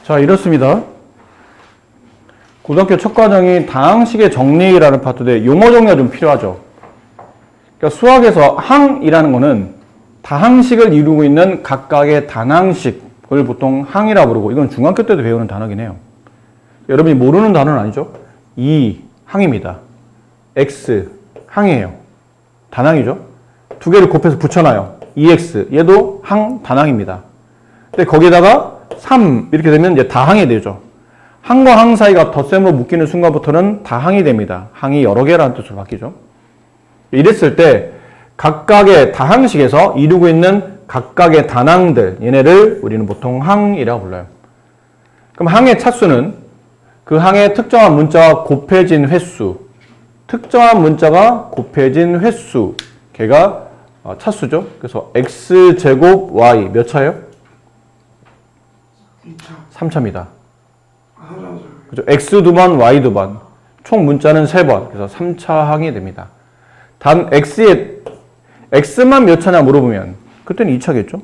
자, 이렇습니다. 고등학교 첫 과정이 다항식의 정리라는 파트인데 용어 정리가 좀 필요하죠. 그러니까 수학에서 항이라는 거는 다항식을 이루고 있는 각각의 단항식을 보통 항이라고 부르고, 이건 중학교 때도 배우는 단어긴 해요. 여러분이 모르는 단어는 아니죠. 2 항입니다. x 항이에요. 단항이죠. 두 개를 곱해서 붙여놔요. 2x 얘도 항 단항입니다. 근데 거기에다가 3 이렇게 되면 이제 다항이 되죠. 항과 항 사이가 덧셈으로 묶이는 순간부터는 다항이 됩니다. 항이 여러 개라는 뜻으로 바뀌죠. 이랬을 때 각각의 다항식에서 이루고 있는 각각의 단항들, 얘네를 우리는 보통 항이라고 불러요. 그럼 항의 차수는 그 항의 특정한 문자가 곱해진 횟수, 특정한 문자가 곱해진 횟수, 걔가 차수죠. 그래서 x제곱 y 몇 차예요? 3차입니다. 그죠? x 두 번, y 두 번. 총 문자는 3번. 그래서 3차 항이 됩니다. 단 x만 몇 차냐 물어보면 그때는 2차겠죠.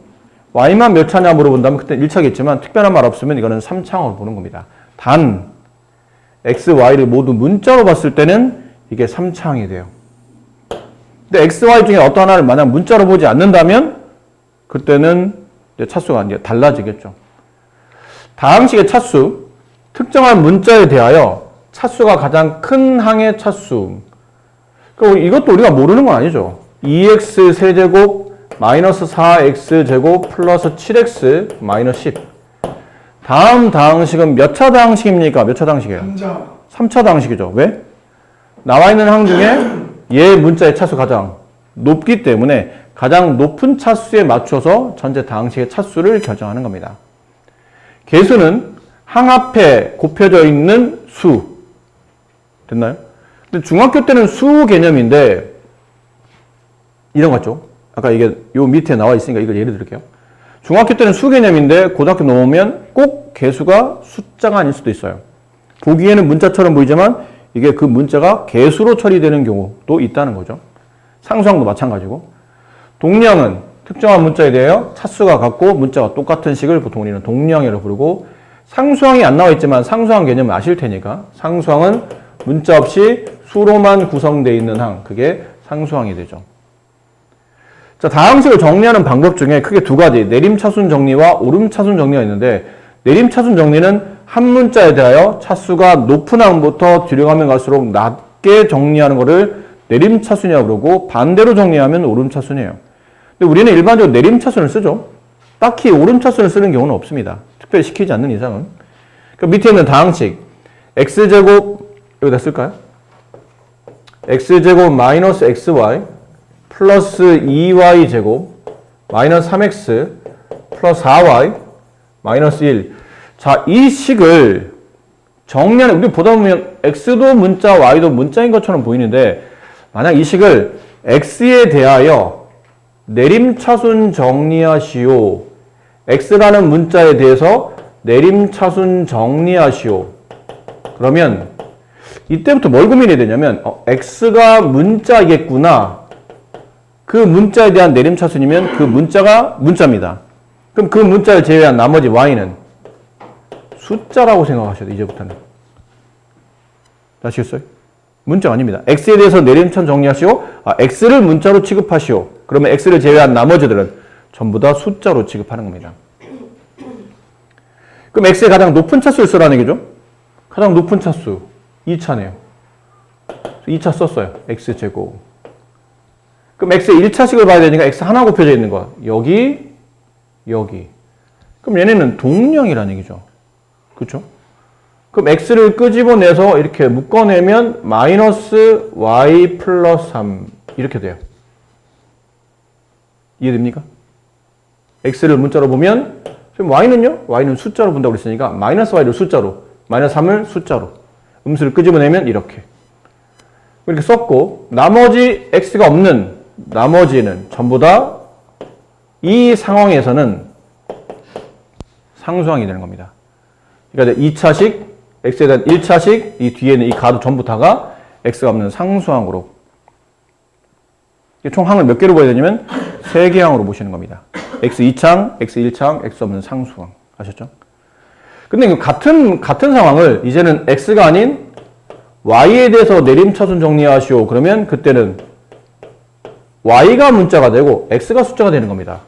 y만 몇 차냐 물어본다면 그때는 1차겠지만 특별한 말 없으면 이거는 3차항으로 보는 겁니다. 단 x, y를 모두 문자로 봤을 때는 이게 3차항이 돼요. 근데 x, y 중에 어떤 하나를 만약 문자로 보지 않는다면 그때는 이제 차수가 이제 달라지겠죠. 다항식의 차수, 특정한 문자에 대하여 차수가 가장 큰 항의 차수. 이것도 우리가 모르는 건 아니죠. 2x 세제곱 마이너스 4x 제곱 플러스 7x 마이너스 10. 다음 다항식은 몇 차 다항식입니까? 몇 차 다항식이에요? 3차. 3차 다항식이죠. 왜? 나와 있는 항 중에 얘 문자의 차수 가장 높기 때문에 가장 높은 차수에 맞춰서 전체 다항식의 차수를 결정하는 겁니다. 계수는 항 앞에 곱혀져 있는 수. 됐나요? 근데 중학교 때는 수 개념인데 이런 거 같죠? 아까 이게 요 밑에 나와 있으니까 이걸 예를 들게요. 중학교 때는 수 개념인데 고등학교 넘으면 꼭 개수가 숫자가 아닐 수도 있어요. 보기에는 문자처럼 보이지만 이게 그 문자가 개수로 처리되는 경우도 있다는 거죠. 상수항도 마찬가지고. 동량은 특정한 문자에 대하여 차수가 같고 문자가 똑같은 식을 보통 우리는 동량이라고 부르고, 상수항이 안 나와 있지만 상수항 개념을 아실 테니까 상수항은 문자 없이 수로만 구성되어 있는 항, 그게 상수항이 되죠. 자, 다항식을 정리하는 방법 중에 크게 두 가지, 내림차순 정리와 오름차순 정리가 있는데, 내림차순 정리는 한 문자에 대하여 차수가 높은 항부터 뒤로 가면 갈수록 낮게 정리하는 것을 내림차순이라고 그러고, 반대로 정리하면 오름차순이에요. 근데 우리는 일반적으로 내림차순을 쓰죠. 딱히 오름차순을 쓰는 경우는 없습니다. 특별히 시키지 않는 이상은. 그 밑에 있는 다항식 x제곱 여기다 쓸까요? x제곱 마이너스 xy 플러스 2y제곱 마이너스 3x 플러스 4y 마이너스 1. 자, 이 식을 정리하는, 우리 보다 보면 x도 문자, y도 문자인 것처럼 보이는데, 만약 이 식을 x에 대하여 내림차순 정리하시오, x라는 문자에 대해서 내림차순 정리하시오, 그러면 이때부터 뭘 고민해야 되냐면 x가 문자겠구나. 그 문자에 대한 내림차순이면 그 문자가 문자입니다. 그럼 그 문자를 제외한 나머지 y는 숫자라고 생각하셔야 돼요. 이제부터는. 아시겠어요? 문자가 아닙니다. x에 대해서 내림차순 정리하시오. x를 문자로 취급하시오. 그러면 x를 제외한 나머지들은 전부 다 숫자로 취급하는 겁니다. 그럼 x의 가장 높은 차수를 쓰라는 얘기죠. 가장 높은 차수 2차네요. 2차 썼어요. x제곱. 그럼 x의 1차식을 봐야 되니까 x 하나 곱혀져 있는 거. 여기, 여기. 그럼 얘네는 동량이라는 얘기죠. 그렇죠? 그럼 x를 끄집어내서 이렇게 묶어내면 마이너스 y 플러스 3 이렇게 돼요. 이해됩니까? x를 문자로 보면 지금 y는요? y는 숫자로 본다고 그랬으니까 마이너스 y를 숫자로, 마이너스 3을 숫자로, 음수를 끄집어내면 이렇게. 이렇게 썼고, 나머지 x가 없는 나머지는 전부 다 이 상황에서는 상수항이 되는 겁니다. 그러니까 2차식, x에 대한 1차식, 이 뒤에는 이 가도 전부 다가 x가 없는 상수항으로. 총 항을 몇 개로 보여야 되냐면 3개 항으로 보시는 겁니다. x 2창, x 1창, x 없는 상수항. 아셨죠? 근데 그 같은 상황을 이제는 x가 아닌 y에 대해서 내림차순 정리하시오. 그러면 그때는 y가 문자가 되고 x가 숫자가 되는 겁니다.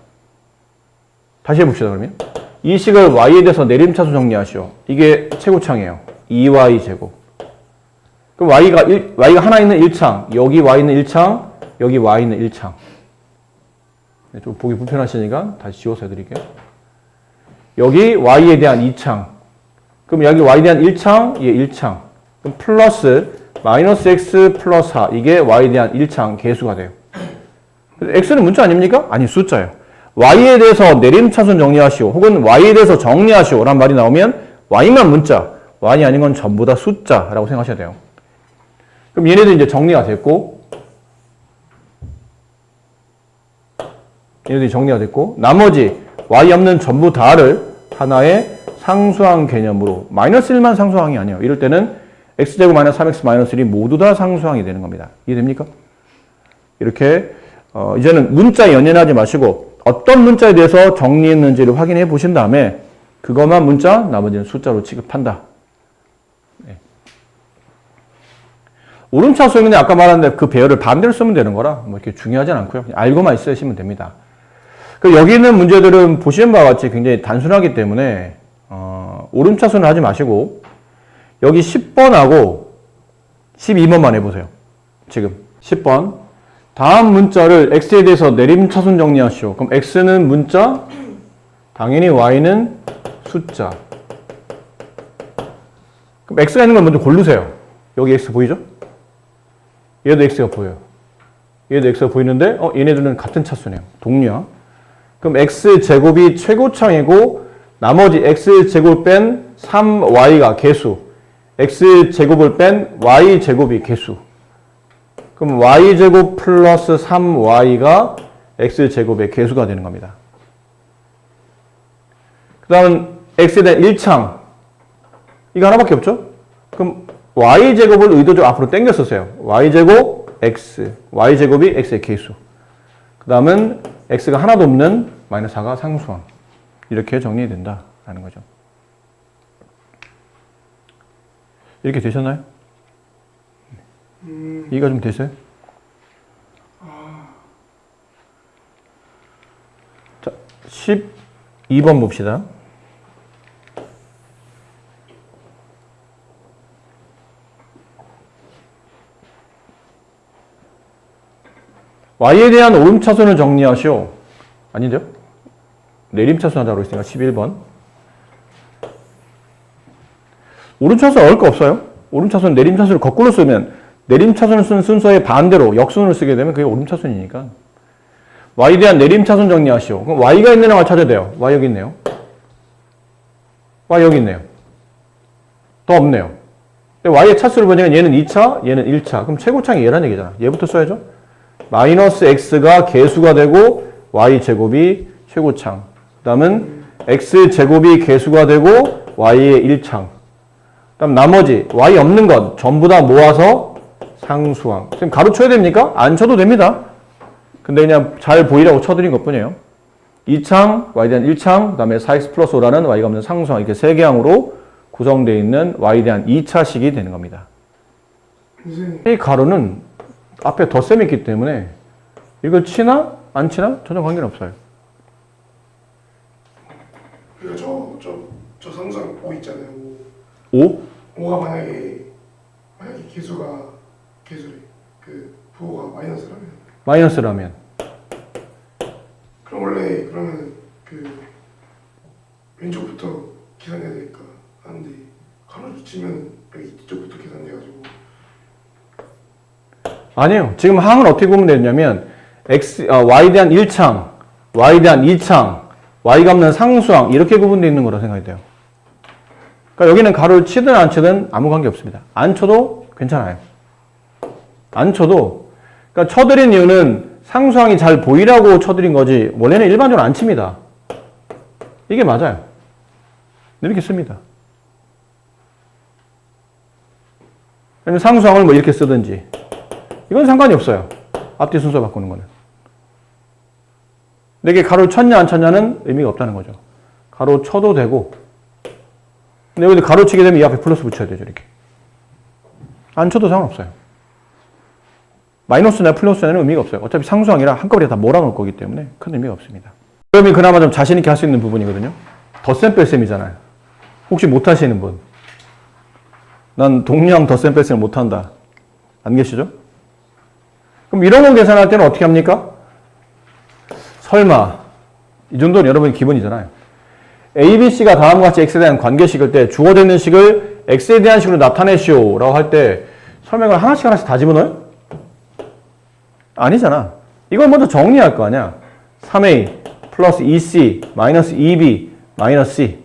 다시 해봅시다. 그러면 이 식을 y에 대해서 내림차순 정리하시오. 이게 최고창이에요. 2y 제곱. 그럼 y가 하나 있는 1창, 여기 y는 1창, 여기 y는 1창. 좀 보기 불편하시니까 다시 지워서 해드릴게요. 여기 y에 대한 2창. 그럼 여기 y에 대한 1창, 얘 1창. 그럼 플러스 마이너스 x 플러스 4. 이게 y에 대한 1창 개수가 돼요. x는 문자 아닙니까? 아니, 숫자예요. y에 대해서 내림차순 정리하시오. 혹은 y에 대해서 정리하시오. 라는 말이 나오면 y만 문자, y 아닌 건 전부 다 숫자라고 생각하셔야 돼요. 그럼 얘네들 이제 정리가 됐고, 얘네들이 정리가 됐고, 나머지 y 없는 전부 다를 하나의 상수항 개념으로, 마이너스 1만 상수항이 아니에요. 이럴 때는 x제곱 마이너스 3x 마이너스 1이 모두 다 상수항이 되는 겁니다. 이해됩니까? 이렇게 이제는 문자에 연연하지 마시고 어떤 문자에 대해서 정리했는지를 확인해 보신 다음에 그것만 문자, 나머지는 숫자로 취급한다. 네. 오름차수는 아까 말한 그 배열을 반대로 쓰면 되는 거라 뭐 이렇게 중요하진 않고요. 그냥 알고만 있으시면 됩니다. 여기 있는 문제들은 보시는 바와 같이 굉장히 단순하기 때문에 오름차수는 하지 마시고 여기 10번하고 12번만 해보세요. 지금 10번 다음 문자를 x에 대해서 내림차순 정리하시오. 그럼 x는 문자, 당연히 y는 숫자. 그럼 x가 있는 걸 먼저 고르세요. 여기 x 보이죠? 얘도 x가 보여요. 얘도 x가 보이는데 얘네들은 같은 차수네요. 동류야. 그럼 x제곱이 최고창이고 나머지 x제곱 뺀 3y가 개수, x제곱을 뺀 y제곱이 개수. 그럼 y제곱 플러스 3y가 x제곱의 개수가 되는 겁니다. 그 다음은 x에 대한 1창. 이거 하나밖에 없죠? 그럼 y제곱을 의도적으로 앞으로 당겼었어요. y제곱 x, y제곱이 x의 개수. 그 다음은 x가 하나도 없는 마이너스 4가 상수항. 이렇게 정리된다라는 거죠. 이렇게 되셨나요? 이해가 좀 되세요? 자, 12번 봅시다. y에 대한 오름차순을 정리하시오. 아니죠? 내림차순 하자고 했으니까 11번. 오름차순 어려울 거 없어요. 오름차순, 내림차순을 거꾸로 쓰면 내림차순을 쓴 순서의 반대로 역순을 쓰게 되면 그게 오름차순이니까. y에 대한 내림차순 정리하시오. 그럼 y가 있는 애가 찾아야 돼요. y 여기 있네요. y 여기 있네요. 더 없네요. y의 차수를 보니까 얘는 2차, 얘는 1차. 그럼 최고창이 얘라는 얘기잖아. 얘부터 써야죠. 마이너스 x가 개수가 되고 y제곱이 최고창. 그 다음은 x제곱이 개수가 되고 y의 1창. 그 다음 나머지 y 없는 것 전부 다 모아서 상수항. 지금 가로 쳐야 됩니까? 안 쳐도 됩니다. 근데 그냥 잘 보이라고 쳐드린 것 뿐이에요. 2창, y에 대한 1창, 그 다음에 4x 플러스 5라는 y가 없는 상수항. 이렇게 3개 항으로 구성되어 있는 y에 대한 2차식이 되는 겁니다. 이 가로는 앞에 덧셈이 있기 때문에 이걸 치나 안 치나 전혀 관계는 없어요. 그리고 저 상수항 5 있잖아요. 5? 5가 만약에 개수래. 그 부호가 마이너스라면 그럼 원래 그러면 그 왼쪽부터 계산해야 되니까 하는데 가로 치면 여기 이쪽부터 계산돼가지고 아니에요. 지금 항을 어떻게 보면 되냐면 y에 대한 1창, y에 대한 2창, y가 없는 상수항 이렇게 구분되어 있는 거라 생각이 돼요. 그러니까 여기는 가로를 치든 안 치든 아무 관계 없습니다. 안 쳐도 괜찮아요. 안 쳐도 그러니까 쳐드린 이유는 상수항이 잘 보이라고 쳐드린 거지 원래는 일반적으로 안 칩니다. 이게 맞아요. 이렇게 씁니다. 아니면 상수항을 뭐 이렇게 쓰든지 이건 상관이 없어요. 앞뒤 순서 바꾸는 거는. 근데 이게 가로를 쳤냐 안 쳤냐는 의미가 없다는 거죠. 가로 쳐도 되고 근데 여기 가로치게 되면 이 앞에 플러스 붙여야 되죠, 이렇게. 안 쳐도 상관없어요. 마이너스나 플러스는 의미가 없어요. 어차피 상수항이라 한꺼번에 다 몰아놓을 거기 때문에 큰 의미가 없습니다. 그러면 그나마 좀 자신있게 할 수 있는 부분이거든요. 덧셈 뺄셈이잖아요. 혹시 못하시는 분. 난 동량 덧셈 뺄셈을 못한다. 안 계시죠? 그럼 이런 거 계산할 때는 어떻게 합니까? 설마 이 정도는 여러분 기본이잖아요. A, B, C가 다음과 같이 X에 대한 관계식일 때 주어져 있는 식을 X에 대한 식으로 나타내시오 라고 할 때 설명을 하나씩 다 집어넣어요? 아니잖아. 이걸 먼저 정리할 거 아니야. 3A 플러스 2C 마이너스 2B 마이너스 C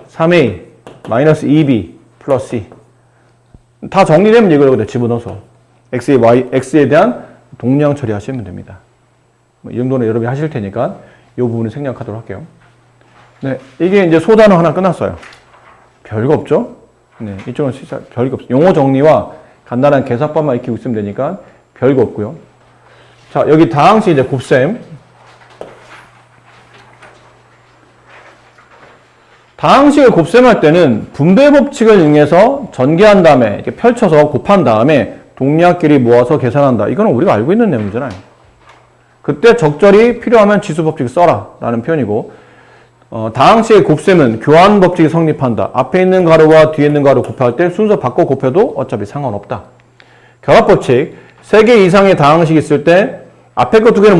3A 마이너스 2B 플러스 C 다 정리되면 이걸 여기다 집어넣어서 X에 대한 동량 처리하시면 됩니다. 이 정도는 여러분이 하실 테니까 이 부분을 생략하도록 할게요. 네, 이게 이제 소단어 하나 끝났어요. 별거 없죠? 네, 이쪽은 진짜 별거 없어요. 용어 정리와 간단한 계산법만 익히고 있으면 되니까 별거 없고요. 자, 여기 다항식 이제 곱셈. 다항식을 곱셈할 때는 분배 법칙을 이용해서 전개한 다음에 이렇게 펼쳐서 곱한 다음에 동량끼리 모아서 계산한다. 이거는 우리가 알고 있는 내용이잖아요. 그때 적절히 필요하면 지수 법칙을 써라 라는 표현이고, 다항식의 곱셈은 교환 법칙이 성립한다. 앞에 있는 가로와 뒤에 있는 가로 곱할 때 순서 바꿔 곱해도 어차피 상관없다. 결합 법칙, 3개 이상의 다항식이 있을 때 앞에 거 2개는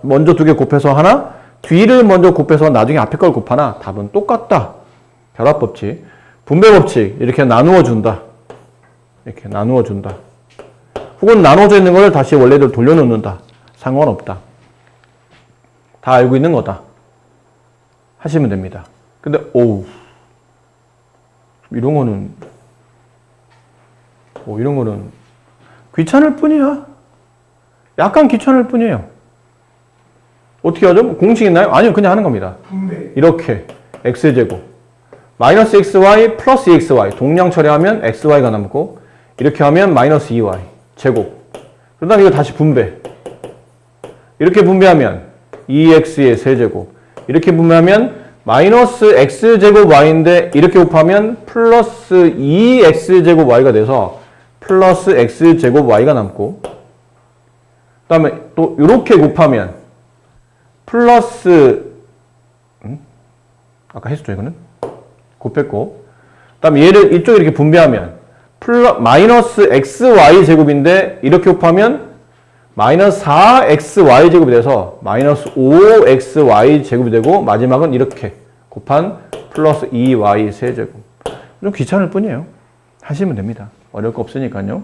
먼저 2개 곱해서 하나, 뒤를 먼저 곱해서 나중에 앞에 걸 곱하나 답은 똑같다. 결합 법칙, 분배 법칙 이렇게 나누어 준다. 이렇게 나누어 준다. 혹은 나눠져 있는 걸 다시 원래대로 돌려놓는다. 상관없다. 다 알고 있는 거다. 하시면 됩니다. 근데 이런 거는 귀찮을 뿐이야. 약간 귀찮을 뿐이에요. 어떻게 하죠? 공식 있나요? 아니요, 그냥 하는 겁니다. 분배. 이렇게 x제곱 마이너스 xy 플러스 2xy 동량 처리하면 xy가 남고, 이렇게 하면 마이너스 2y 제곱. 그 다음에 이거 다시 분배. 이렇게 분배하면 2x의 세제곱. 이렇게 분배하면 마이너스 x제곱 y인데 이렇게 곱하면 플러스 2x제곱 y가 돼서 플러스 x제곱 y가 남고, 그 다음에 또 이렇게 곱하면 플러스 아까 했었죠 이거는? 곱했고, 그 다음에 얘를 이쪽에 이렇게 분배하면 마이너스 xy 제곱인데 이렇게 곱하면 마이너스 4xy 제곱이 돼서 마이너스 5xy 제곱이 되고, 마지막은 이렇게 곱한 플러스 2y 세제곱. 좀 귀찮을 뿐이에요. 하시면 됩니다. 어려울 거 없으니까요.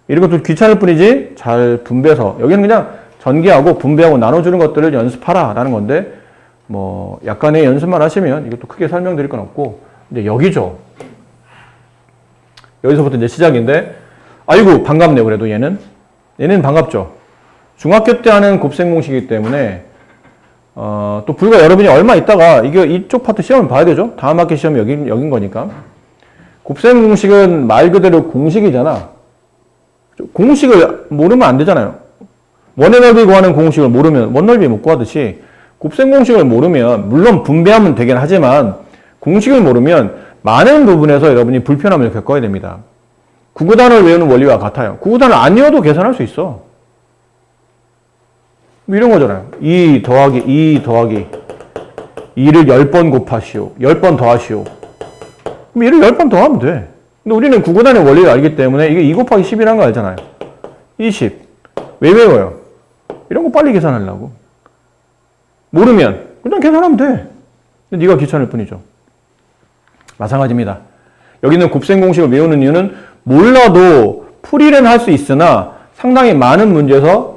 이런 것도 귀찮을 뿐이지 잘 분배해서, 여기는 그냥 전개하고 분배하고 나눠주는 것들을 연습하라 라는 건데, 뭐 약간의 연습만 하시면 이것도 크게 설명드릴 건 없고, 근데 여기죠. 여기서부터 이제 시작인데, 아이고 반갑네요. 그래도 얘는 반갑죠. 중학교 때 하는 곱셈 공식이기 때문에 또 불과 여러분이 얼마 있다가 이쪽 파트 시험을 봐야 되죠. 다음 학기 시험이 여긴 거니까. 곱셈 공식은 말 그대로 공식이잖아. 공식을 모르면 안 되잖아요. 원의 넓이 구하는 공식을 모르면 원넓이 못 구하듯이, 곱셈 공식을 모르면 물론 분배하면 되긴 하지만 공식을 모르면 많은 부분에서 여러분이 불편함을 겪어야 됩니다. 구구단을 외우는 원리와 같아요. 구구단을 안 외워도 계산할 수 있어. 이런 거잖아요. 2 더하기 2를 10번 곱하시오. 10번 더하시오. 그럼 얘를 10번 더하면 돼. 근데 우리는 구구단의 원리를 알기 때문에 이게 2 곱하기 10이라는 거 알잖아요. 20. 왜 외워요? 이런 거 빨리 계산하려고. 모르면 그냥 계산하면 돼. 근데 네가 귀찮을 뿐이죠. 마찬가지입니다. 여기는 곱셈 공식을 외우는 이유는 몰라도 풀이는 할 수 있으나 상당히 많은 문제에서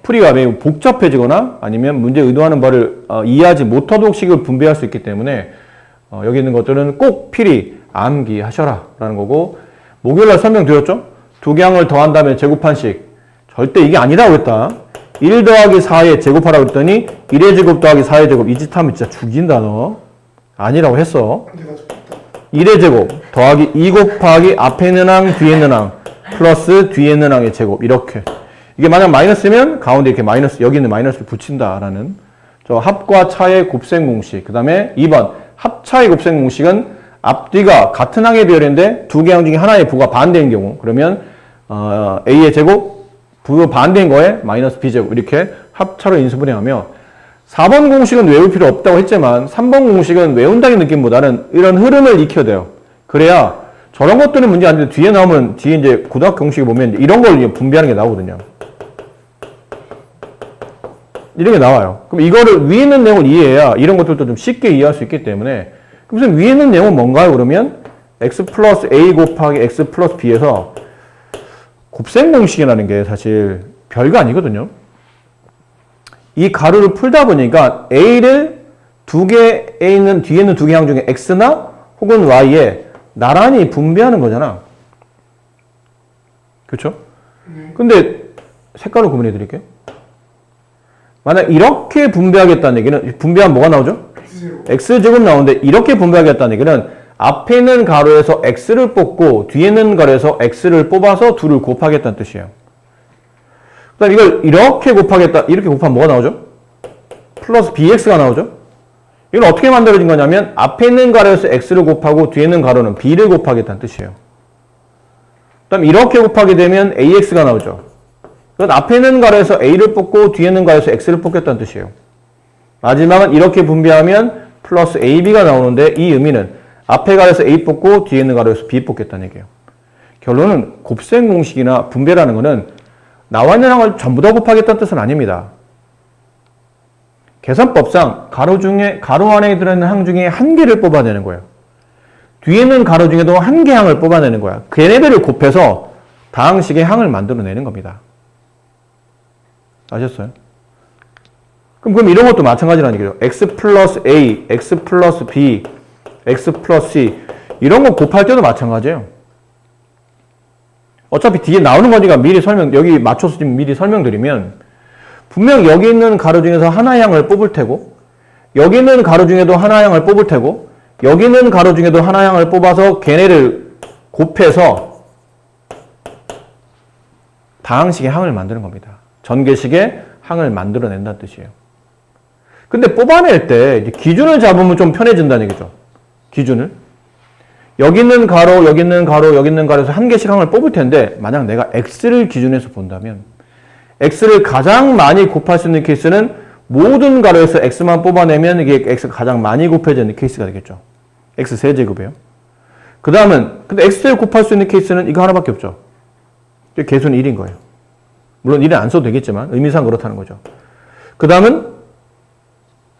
풀이가 매우 복잡해지거나 아니면 문제 의도하는 바를 이해하지 못하도록 식을 분배할 수 있기 때문에 여기 있는 것들은 꼭 필히 암기하셔라 라는 거고, 목요일날 설명드렸죠? 두 개항을 더한 다음에 제곱한 식. 절대 이게 아니라고 했다. 1 더하기 4에 제곱하라고 했더니 1의 제곱 더하기 4의 제곱. 이 짓 하면 진짜 죽인다 너. 아니라고 했어. 1의 제곱 더하기 2 곱하기 앞에 있는 항 뒤에 있는 항 플러스 뒤에 있는 항의 제곱. 이렇게. 이게 만약 마이너스면 가운데 이렇게 마이너스, 여기 있는 마이너스를 붙인다라는 저 합과 차의 곱셈 공식. 그 다음에 2번 합차의 곱셈 공식은 앞뒤가 같은 항의 비율인데 두 개 항 중에 하나의 부가 반대인 경우 그러면 A의 제곱 부 반대인 거에 마이너스 B제곱 이렇게 합차로 인수분해하며 4번 공식은 외울 필요 없다고 했지만 3번 공식은 외운다는 느낌보다는 이런 흐름을 익혀야 돼요. 그래야 저런 것들은 문제 안 되는데 뒤에 나오면 뒤에 이제 고등학교 공식에 보면 이런 걸 이제 분배하는 게 나오거든요. 이런 게 나와요. 그럼 이거를 위에 있는 내용을 이해해야 이런 것들도 좀 쉽게 이해할 수 있기 때문에 그럼 위에 있는 내용은 뭔가요? 그러면 x 플러스 a 곱하기 x 플러스 b에서 곱셈 공식이라는 게 사실 별거 아니거든요. 이 가루를 풀다 보니까 a를 뒤에 있는 두 개 항 중에 x나 혹은 y에 나란히 분배하는 거잖아. 그렇죠? 근데 색깔로 구분해 드릴게요. 만약 이렇게 분배하겠다는 얘기는 분배하면 뭐가 나오죠? x제곱 나오는데 이렇게 분배하겠다는 얘기는 앞에 있는 가로에서 x를 뽑고 뒤에 있는 가로에서 x를 뽑아서 둘을 곱하겠다는 뜻이에요. 그 다음 이걸 이렇게 곱하겠다. 이렇게 곱하면 뭐가 나오죠? 플러스 bx가 나오죠? 이건 어떻게 만들어진 거냐면 앞에 있는 가로에서 x를 곱하고 뒤에 있는 가로는 b를 곱하겠다는 뜻이에요. 그 다음 이렇게 곱하게 되면 ax가 나오죠. 그건 앞에 있는 가로에서 a를 뽑고 뒤에 있는 가로에서 x를 뽑겠다는 뜻이에요. 마지막은 이렇게 분배하면 플러스 ab가 나오는데 이 의미는 앞에 가로에서 a 뽑고 뒤에 있는 가로에서 b 뽑겠다는 얘기예요. 결론은 곱셈 공식이나 분배라는 거는 나와 있는 항을 전부 다 곱하겠다는 뜻은 아닙니다. 계산법상 가로 안에 들어있는 항 중에 한 개를 뽑아내는 거예요. 뒤에 있는 가로 중에도 한 개 항을 뽑아내는 거야. 걔네들을 곱해서 다항식의 항을 만들어내는 겁니다. 아셨어요? 그럼 이런 것도 마찬가지라는 얘기죠. x 플러스 a, x 플러스 b, x 플러스 c 이런 거 곱할 때도 마찬가지예요. 어차피 뒤에 나오는 거니까 미리 여기 맞춰서 지금 미리 설명드리면 분명 여기 있는 가로 중에서 하나의 항을 뽑을 테고 여기 있는 가로 중에도 하나의 항을 뽑을 테고 여기 있는 가로 중에도 하나의 항을 뽑아서 걔네를 곱해서 다항식의 항을 만드는 겁니다. 전개식의 항을 만들어낸다는 뜻이에요. 근데 뽑아낼 때 기준을 잡으면 좀 편해진다는 얘기죠. 기준을. 여기 있는 가로, 여기 있는 가로, 여기 있는 가로에서 한 개씩 항을 뽑을 텐데 만약 내가 x를 기준에서 본다면 x를 가장 많이 곱할 수 있는 케이스는 모든 가로에서 x만 뽑아내면 이게 x가 가장 많이 곱해지는 케이스가 되겠죠. x 세제곱이에요. 그 다음은 근데 x를 곱할 수 있는 케이스는 이거 하나밖에 없죠. 개수는 1인 거예요. 물론 1은 안 써도 되겠지만 의미상 그렇다는 거죠. 그 다음은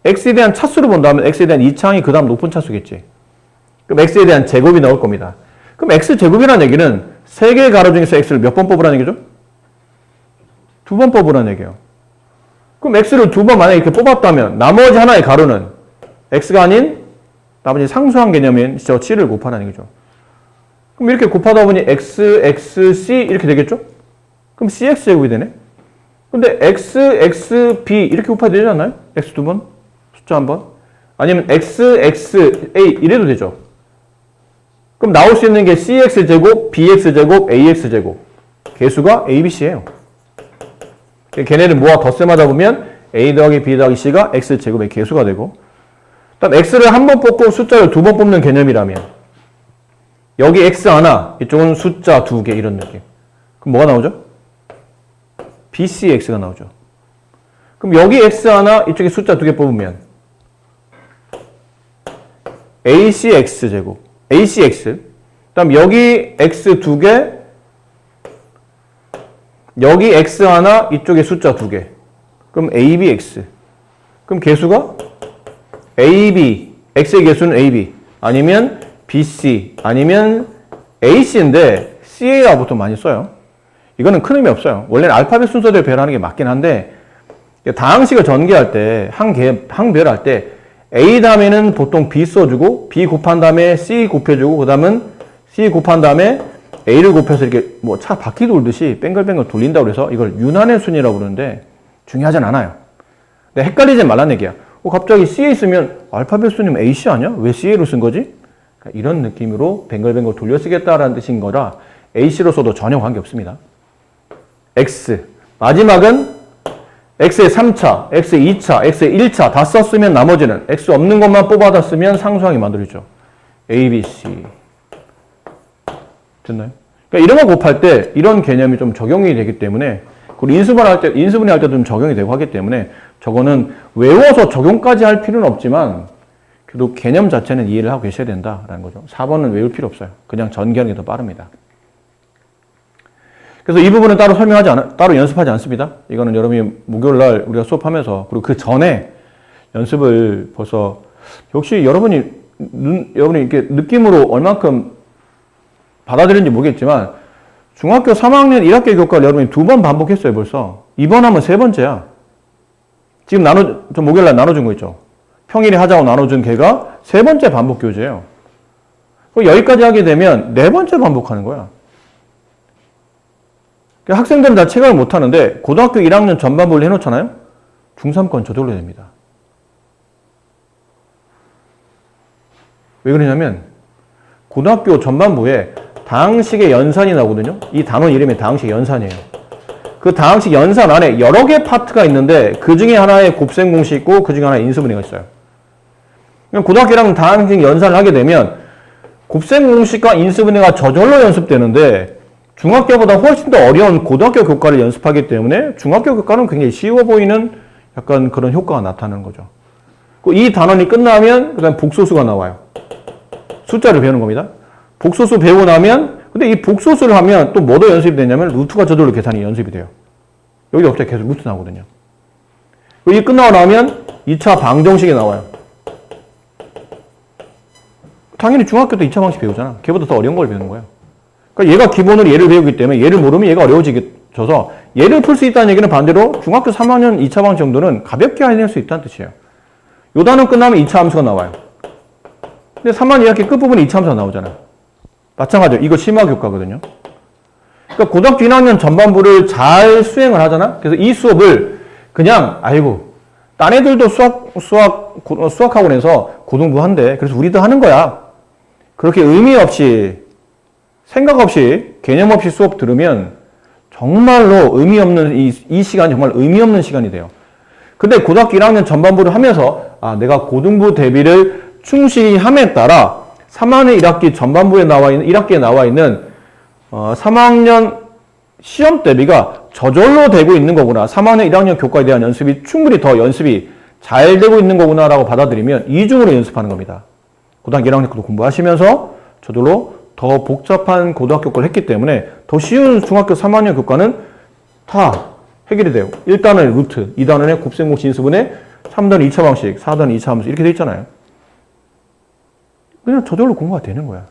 x에 대한 차수를 본다면 x에 대한 2차항이 그 다음 높은 차수겠지. 그럼 x에 대한 제곱이 나올 겁니다. 그럼 x제곱이라는 얘기는 3개의 가로 중에서 x를 몇 번 뽑으라는 얘기죠? 2번 뽑으라는 얘기예요. 그럼 x를 2번 만약에 이렇게 뽑았다면 나머지 하나의 가로는 x가 아닌 나머지 상수항 개념인 저 c를 곱하라는 얘기죠. 그럼 이렇게 곱하다 보니 x, x, c 이렇게 되겠죠? 그럼 cx제곱이 되네? 근데 x, x, b 이렇게 곱해도 되지 않나요? x 2번, 숫자 1번. 아니면 x, x, a 이래도 되죠. 그럼 나올 수 있는 게 cx제곱, bx제곱, ax제곱. 개수가 a, b, c예요. 걔네를 모아 덧셈하다 보면 a 더하기 b 더하기 c가 x제곱의 개수가 되고 일단 x를 한 번 뽑고 숫자를 2번 뽑는 개념이라면 여기 x 하나, 이쪽은 숫자 2개 이런 느낌. 그럼 뭐가 나오죠? bcx가 나오죠. 그럼 여기 x 하나, 이쪽에 숫자 2개 뽑으면 acx제곱, acx. 그다음 여기 x 2개, 여기 x 하나, 이쪽에 숫자 2개. 그럼 abx. 그럼 개수가 ab, x의 개수는 ab. 아니면 bc, 아니면 ac인데 ca라고 보통 많이 써요. 이거는 큰 의미 없어요. 원래는 알파벳 순서대로 배열하는 게 맞긴 한데 다항식을 전개할 때, 항배열할 때 a 다음에는 보통 b 써주고 b 곱한 다음에 c 곱해주고 그 다음은 c 곱한 다음에 a를 곱해서 이렇게 뭐 차 바퀴 돌듯이 뱅글뱅글 돌린다고 그래서 이걸 윤환의 순이라고 그러는데 중요하진 않아요. 근데 헷갈리지 말라는 얘기야. 갑자기 C에 있으면 알파벳 순이면 AC 아니야? 왜 CA로 쓴 거지? 그러니까 이런 느낌으로 뱅글뱅글 돌려 쓰겠다라는 뜻인 거라 AC로 써도 전혀 관계없습니다. X. 마지막은 X의 3차, X의 2차, X의 1차 다 썼으면 나머지는 X 없는 것만 뽑아다 쓰면 상수항이 만들어지죠. A, B, C. 됐나요? 그러니까 이런 거 곱할 때 이런 개념이 좀 적용이 되기 때문에 그리고 인수분해 할 때도 좀 적용이 되고 하기 때문에 저거는 외워서 적용까지 할 필요는 없지만 그래도 개념 자체는 이해를 하고 계셔야 된다라는 거죠. 4번은 외울 필요 없어요. 그냥 전개하는 게 더 빠릅니다. 그래서 이 부분은 따로 연습하지 않습니다. 이거는 여러분이 목요일 날 우리가 수업하면서 그리고 그 전에 연습을 벌써 역시 여러분이 이렇게 느낌으로 얼만큼 받아들이는지 모르겠지만 중학교 3학년 1학기 교과를 여러분이 2번 반복했어요, 벌써. 이번 하면 3번째야. 지금 좀 목요일 날 나눠준 거 있죠. 평일에 하자고 나눠준 걔가 3번째 반복 교재예요. 여기까지 하게 되면 4번째 반복하는 거야. 학생들은 다 체감을 못 하는데 고등학교 1학년 전반부를 해놓잖아요. 중3권 저절로 됩니다. 왜 그러냐면 고등학교 전반부에 다항식의 연산이 나오거든요. 이 단원 이름이 다항식 연산이에요. 그 다항식 연산 안에 여러 개 파트가 있는데 그 중에 하나에 곱셈 공식이 있고 그 중에 하나에 인수분해가 있어요. 고등학교 1학년 다항식 연산을 하게 되면 곱셈 공식과 인수분해가 저절로 연습되는데 중학교보다 훨씬 더 어려운 고등학교 교과를 연습하기 때문에 중학교 교과는 굉장히 쉬워 보이는 약간 그런 효과가 나타나는 거죠. 이 단원이 끝나면 그 다음에 복소수가 나와요. 숫자를 배우는 겁니다. 복소수 배우고 나면 근데 이 복소수를 하면 또 뭐도 연습이 되냐면 루트가 저절로 계산이 연습이 돼요. 여기 갑자기 계속 루트 나오거든요. 이게 끝나고 나면 2차 방정식이 나와요. 당연히 중학교 때 2차 방식 배우잖아. 걔보다 더 어려운 걸 배우는 거예요. 그러니까 얘가 기본으로 얘를 배우기 때문에 얘를 모르면 얘가 어려워져서 얘를 풀 수 있다는 얘기는 반대로 중학교 3학년 2차 방식 정도는 가볍게 해낼 수 있다는 뜻이에요. 요 단원 끝나면 2차 함수가 나와요. 근데 3학년 2학기 끝부분에 2차 함수가 나오잖아요. 마찬가지로 이거 심화교과거든요. 그러니까 고등학교 1학년 전반부를 잘 수행을 하잖아. 그래서 이 수업을 그냥 아이고 딴 애들도 수학학원에서 고등부 한대. 그래서 우리도 하는 거야. 그렇게 의미 없이 생각 없이 개념 없이 수업 들으면 정말로 의미 없는 이 시간이 정말 의미 없는 시간이 돼요. 근데 고등학교 1학년 전반부를 하면서 내가 고등부 대비를 충실히 함에 따라 3학년 1학기 전반부에 나와 있는 1학기에 나와 있는 3학년 시험 대비가 저절로 되고 있는 거구나. 3학년 1학년 교과에 대한 연습이 충분히 더 연습이 잘 되고 있는 거구나라고 받아들이면 이중으로 연습하는 겁니다. 고등학교 1학년 공부하시면서 저절로 더 복잡한 고등학교 교과를 했기 때문에 더 쉬운 중학교 3학년 교과는 다 해결이 돼요. 1단원의 루트, 2단원의 곱셈공식 인수분해, 3단원 2차 방식, 4단원 2차 함수 이렇게 돼 있잖아요. 그냥 저절로 공부가 되는 거야.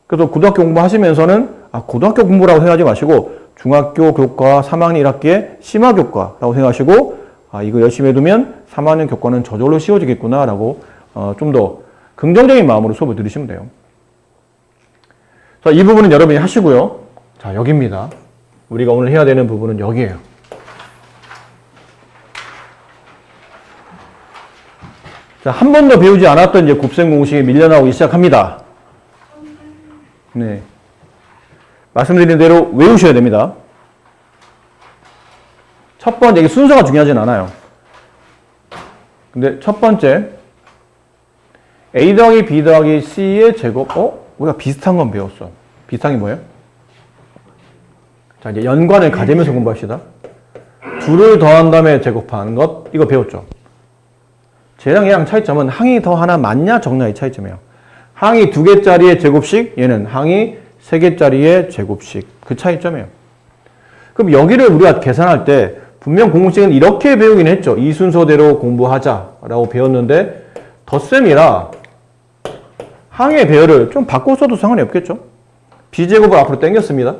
그래서 고등학교 공부하시면서는 고등학교 공부라고 생각하지 마시고 중학교 교과 3학년 1학기의 심화교과라고 생각하시고 이거 열심히 해두면 3학년 교과는 저절로 쉬워지겠구나라고 좀 더 긍정적인 마음으로 수업을 들으시면 돼요. 자, 이 부분은 여러분이 하시고요. 자, 여기입니다. 우리가 오늘 해야 되는 부분은 여기예요. 자, 한 번도 배우지 않았던 이제 곱셈 공식이 밀려나오기 시작합니다. 네. 말씀드린 대로 외우셔야 됩니다. 첫 번째, 이게 순서가 중요하진 않아요. 근데 첫 번째, A 더하기 B 더하기 C의 제곱, 우리가 비슷한 건 배웠어. 비슷한 게 뭐예요? 자, 이제 연관을 가지면서 공부합시다. 둘을 더한 다음에 제곱하는 것, 이거 배웠죠. 쟤랑 얘랑 차이점은 항이 더 하나 많냐 적냐의 차이점이에요. 항이 2개짜리의 제곱식, 얘는 항이 3개짜리의 제곱식. 그 차이점이에요. 그럼 여기를 우리가 계산할 때 분명 공식은 이렇게 배우긴 했죠. 이 순서대로 공부하자라고 배웠는데 덧셈이라 항의 배열을 좀 바꿔 써도 상관이 없겠죠. b제곱을 앞으로 당겼습니다.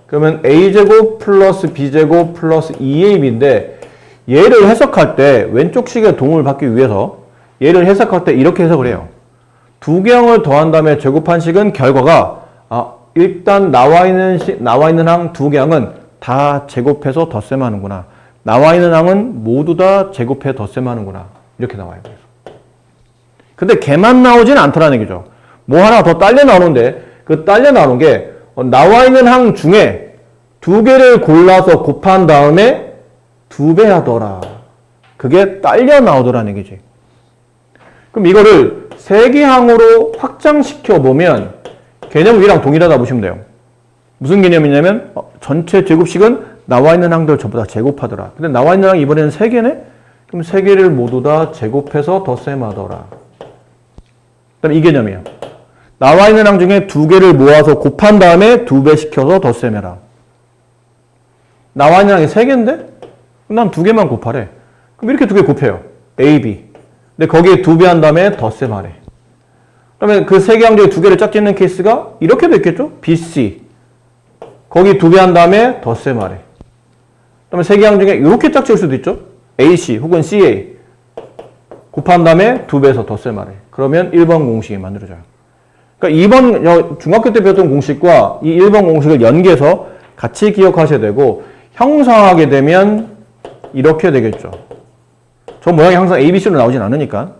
그러면 a제곱 플러스 b제곱 플러스 2ab인데 얘를 해석할 때 왼쪽 식의 도움을 받기 위해서 얘를 해석할 때 이렇게 해석을 해요. 두 개항을 더한 다음에 제곱한 식은 결과가 일단 나와 있는 항 두 개항은 다 제곱해서 덧셈하는구나. 나와 있는 항은 모두 다 제곱해 덧셈하는구나. 이렇게 나와요. 근데 걔만 나오진 않더라는 얘기죠. 뭐 하나 더 딸려 나오는데 그 딸려 나오는 게 나와 있는 항 중에 두 개를 골라서 곱한 다음에 2배 하더라. 그게 딸려 나오더라는 얘기지. 그럼 이거를 세 개 항으로 확장시켜 보면 개념 위랑 동일하다 보시면 돼요. 무슨 개념이냐면 전체 제곱식은 나와 있는 항들 전부 다 제곱하더라. 근데 나와 있는 항이 이번에는 세 개네? 그럼 세 개를 모두 다 제곱해서 덧셈하더라. 그다음 이 개념이에요. 나와 있는 항 중에 두 개를 모아서 곱한 다음에 두 배 시켜서 덧셈해라. 나와 있는 항이 세 개인데? 그럼 난 두 개만 곱하래. 그럼 이렇게 두 개 곱해요. A, B. 근데 거기에 두 배 한 다음에 덧셈하래. 그러면 그 세 개 항 중에 두 개를 짝짓는 케이스가 이렇게도 있겠죠? B, C. 거기 두 배 한 다음에 덧셈하래. 그러면 세 개 항 중에 이렇게 짝지을 수도 있죠? AC 혹은 CA. 곱한 다음에 두 배에서 덧셈하래. 그러면 1번 공식이 만들어져요. 그러니까 2번 중학교 때 배웠던 공식과 이 1번 공식을 연계해서 같이 기억하셔야 되고 형성하게 되면 이렇게 되겠죠. 저 모양이 항상 ABC로 나오진 않으니까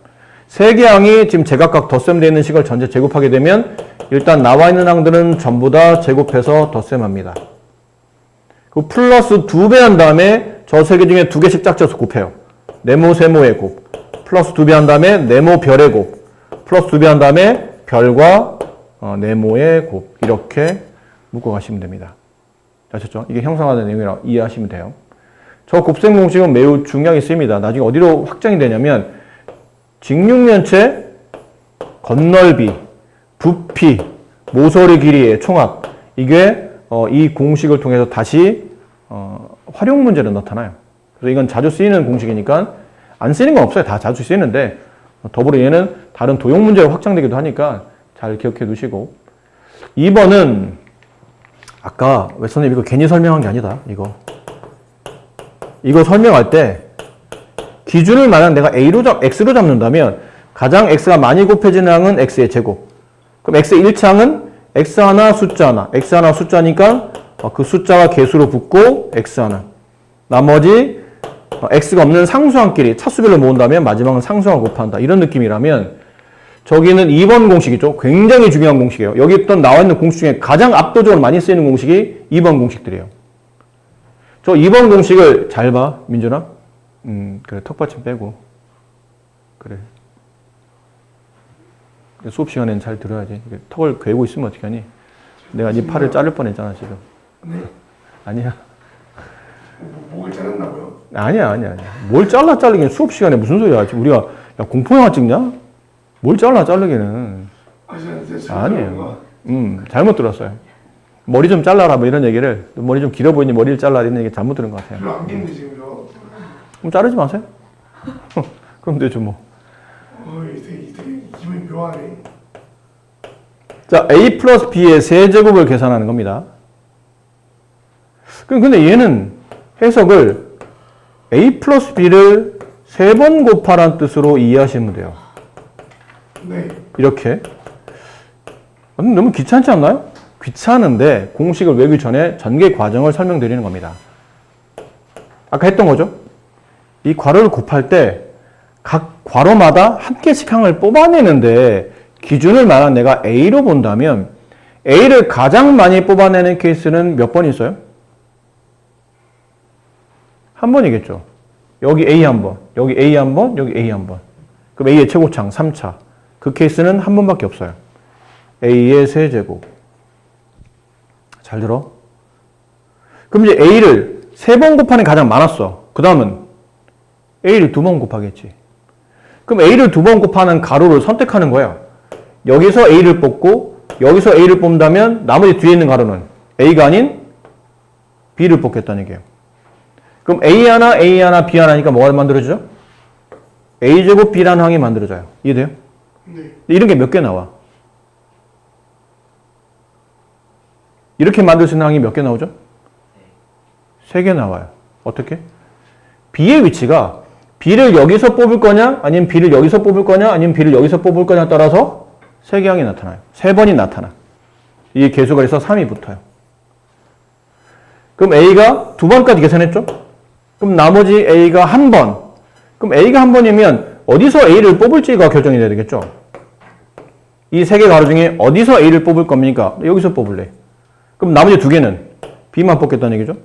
세 개 항이 지금 제각각 덧셈되어 있는 식을 전체 제곱하게 되면 일단 나와 있는 항들은 전부 다 제곱해서 덧셈합니다. 그 플러스 두 배 한 다음에 저 세 개 중에 두 개씩 짝지어서 곱해요. 네모 세모의 곱. 플러스 두 배 한 다음에 네모 별의 곱. 플러스 두 배 한 다음에 별과 네모의 곱. 이렇게 묶어가시면 됩니다. 아셨죠? 이게 형성하는 내용이라고 이해하시면 돼요. 저 곱셈 공식은 매우 중요하게 쓰입니다. 나중에 어디로 확장이 되냐면 직육면체, 건널비, 부피, 모서리 길이의 총합. 이게 이 공식을 통해서 다시 활용 문제로 나타나요. 그래서 이건 자주 쓰이는 공식이니까 안 쓰이는 건 없어요. 다 자주 쓰이는데 더불어 얘는 다른 도형 문제로 확장되기도 하니까 잘 기억해 두시고 2번은 아까 왜 선생님 이거 괜히 설명한 게 아니다. 이거 설명할 때 기준을 만약 내가 X로 잡는다면 가장 X가 많이 곱해지는 항은 X의 제곱. 그럼 X의 1차항은 X 하나 숫자 하나. X 하나 숫자니까 그 숫자가 개수로 붙고 X 하나. 나머지 X가 없는 상수항끼리 차수별로 모은다면 마지막은 상수항을 곱한다. 이런 느낌이라면 저기는 2번 공식이죠. 굉장히 중요한 공식이에요. 여기 있던 나와 있는 공식 중에 가장 압도적으로 많이 쓰이는 공식이 2번 공식들이에요. 저 2번 공식을 잘 봐, 민준아. 그래, 턱받침 빼고. 그래. 수업 시간에는 잘 들어야지. 턱을 괴고 있으면 어떻게 하니? 내가 네 팔을 자를 뻔했잖아, 지금. 네? 아니야. 목을 자른다고요? 아니야. 뭘 자르긴 수업 시간에 무슨 소리야. 지금 우리가 야, 공포영화 찍냐? 뭘 자르기는. 아니에요. 잘못 들었어요. 머리 좀 잘라라 뭐 이런 얘기를 머리 좀 길어 보이니 머리를 잘라 이런 얘기 잘못 들은 것 같아요. 별로 안 긴데 지금 저. 그럼 자르지 마세요. 그럼 되죠 뭐. 되게 기분이 묘하네. 자, A 플러스 B의 세제곱을 계산하는 겁니다. 근데 얘는 해석을 A 플러스 B를 3번 곱하라는 뜻으로 이해하시면 돼요. 네. 이렇게. 너무 귀찮지 않나요? 귀찮은데 공식을 외우기 전에 전개 과정을 설명드리는 겁니다. 아까 했던 거죠? 이 괄호를 곱할 때 각 괄호마다 한 개씩 항을 뽑아내는데 기준을 말한 내가 A로 본다면 A를 가장 많이 뽑아내는 케이스는 몇 번 있어요? 한 번이겠죠. 여기 A 한 번, 여기 A 한 번, 여기 A 한 번. 그럼 A의 최고창 3차. 그 케이스는 한 번밖에 없어요. A의 세제곱. 잘 들어? 그럼 이제 A를 3번 곱하는 게 가장 많았어. 그 다음은 A를 2번 곱하겠지. 그럼 A를 2번 곱하는 가로를 선택하는 거예요. 여기서 A를 뽑고 여기서 A를 뽑는다면 나머지 뒤에 있는 가로는 A가 아닌 B를 뽑겠다는 얘기예요. 그럼 A 하나, B 하나니까 뭐가 만들어지죠? A제곱 B라는 항이 만들어져요. 이해돼요? 네. 이런 게 몇 개 나와? 이렇게 만들 수 있는 항이 몇 개 나오죠? 3개 나와요. 어떻게? B의 위치가 B를 여기서 뽑을 거냐, 아니면 B를 여기서 뽑을 거냐, 아니면 B를 여기서 뽑을 거냐에 따라서 3개 항이 나타나요. 3번이 나타나. 이 개수가 있어 3이 붙어요. 그럼 A가 2번까지 계산했죠? 그럼 나머지 A가 1번. 그럼 A가 1번이면 어디서 A를 뽑을지가 결정이 돼야 되겠죠? 이 3개 가로 중에 어디서 A를 뽑을 겁니까? 여기서 뽑을래. 그럼 나머지 2개는 B만 뽑겠다는 얘기죠?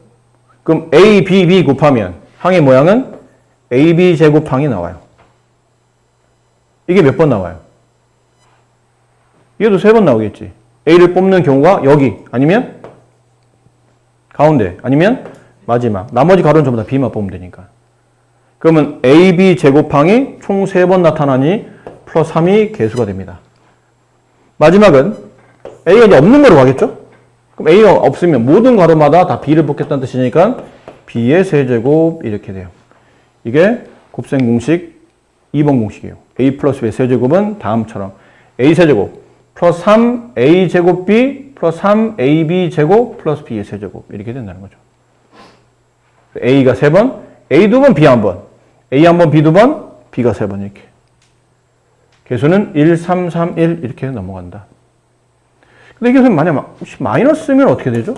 그럼 A, B, B 곱하면 항의 모양은 AB 제곱항이 나와요. 이게 몇 번 나와요? 얘도 3번 나오겠지. A를 뽑는 경우가 여기 아니면 가운데 아니면 마지막. 나머지 가로는 전부 다 B만 뽑으면 되니까. 그러면 AB 제곱항이 총 3번 나타나니 플러스 3이 개수가 됩니다. 마지막은 A가 이제 없는 거로 가겠죠? 그럼 A가 없으면 모든 가로마다 다 B를 뽑겠다는 뜻이니까 B의 세제곱 이렇게 돼요. 이게 곱셈 공식 2번 공식이에요. A 플러스 B의 세제곱은 다음처럼 A 세제곱 플러스 3A 제곱 B 플러스 3AB 제곱 플러스 B의 세제곱 이렇게 된다는 거죠. A가 3번, A 2번, B 1번, A 1번, B 2번, B가 3번 이렇게. 개수는 1, 3, 3, 1 이렇게 넘어간다. 근데 이게 만약 마이너스면 어떻게 되죠?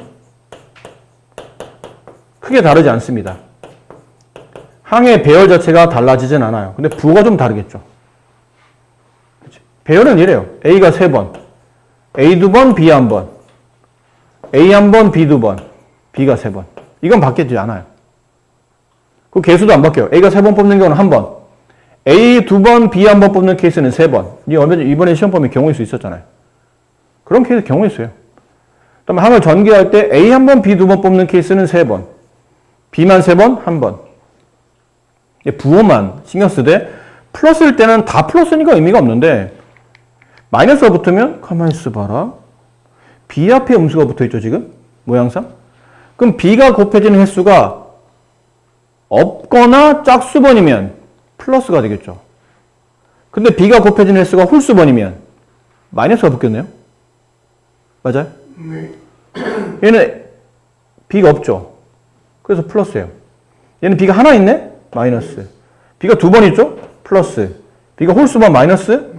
크게 다르지 않습니다. 항의 배열 자체가 달라지진 않아요. 근데 부호가 좀 다르겠죠. 배열은 이래요. A가 3번, A 2번, B 1번, A 1번, B 2번, B가 3번. 이건 바뀌지 않아요. 그 개수도 안 바뀌어요. A가 3번 뽑는 경우는 1번, A 2번, B 1번 뽑는 케이스는 3번. 이번에 시험 보면 경우일 수 있었잖아요. 그런 케이스 경우 있어요. 그다음에 항을 전개할 때 A 1번, B 2번 뽑는 케이스는 3번, B만 3번, 1번. 부호만 신경 쓰되 플러스일 때는 다 플러스니까 의미가 없는데 마이너스가 붙으면 가만히 있어봐라. B 앞에 음수가 붙어있죠 지금? 모양상? 그럼 B가 곱해지는 횟수가 없거나 짝수번이면 플러스가 되겠죠. 근데 B가 곱해지는 횟수가 홀수번이면 마이너스가 붙겠네요. 맞아요? 네. 얘는 B가 없죠. 그래서 플러스예요. 얘는 B가 하나 있네? 마이너스. B가 2번 있죠? 플러스. B가 홀수번 마이너스?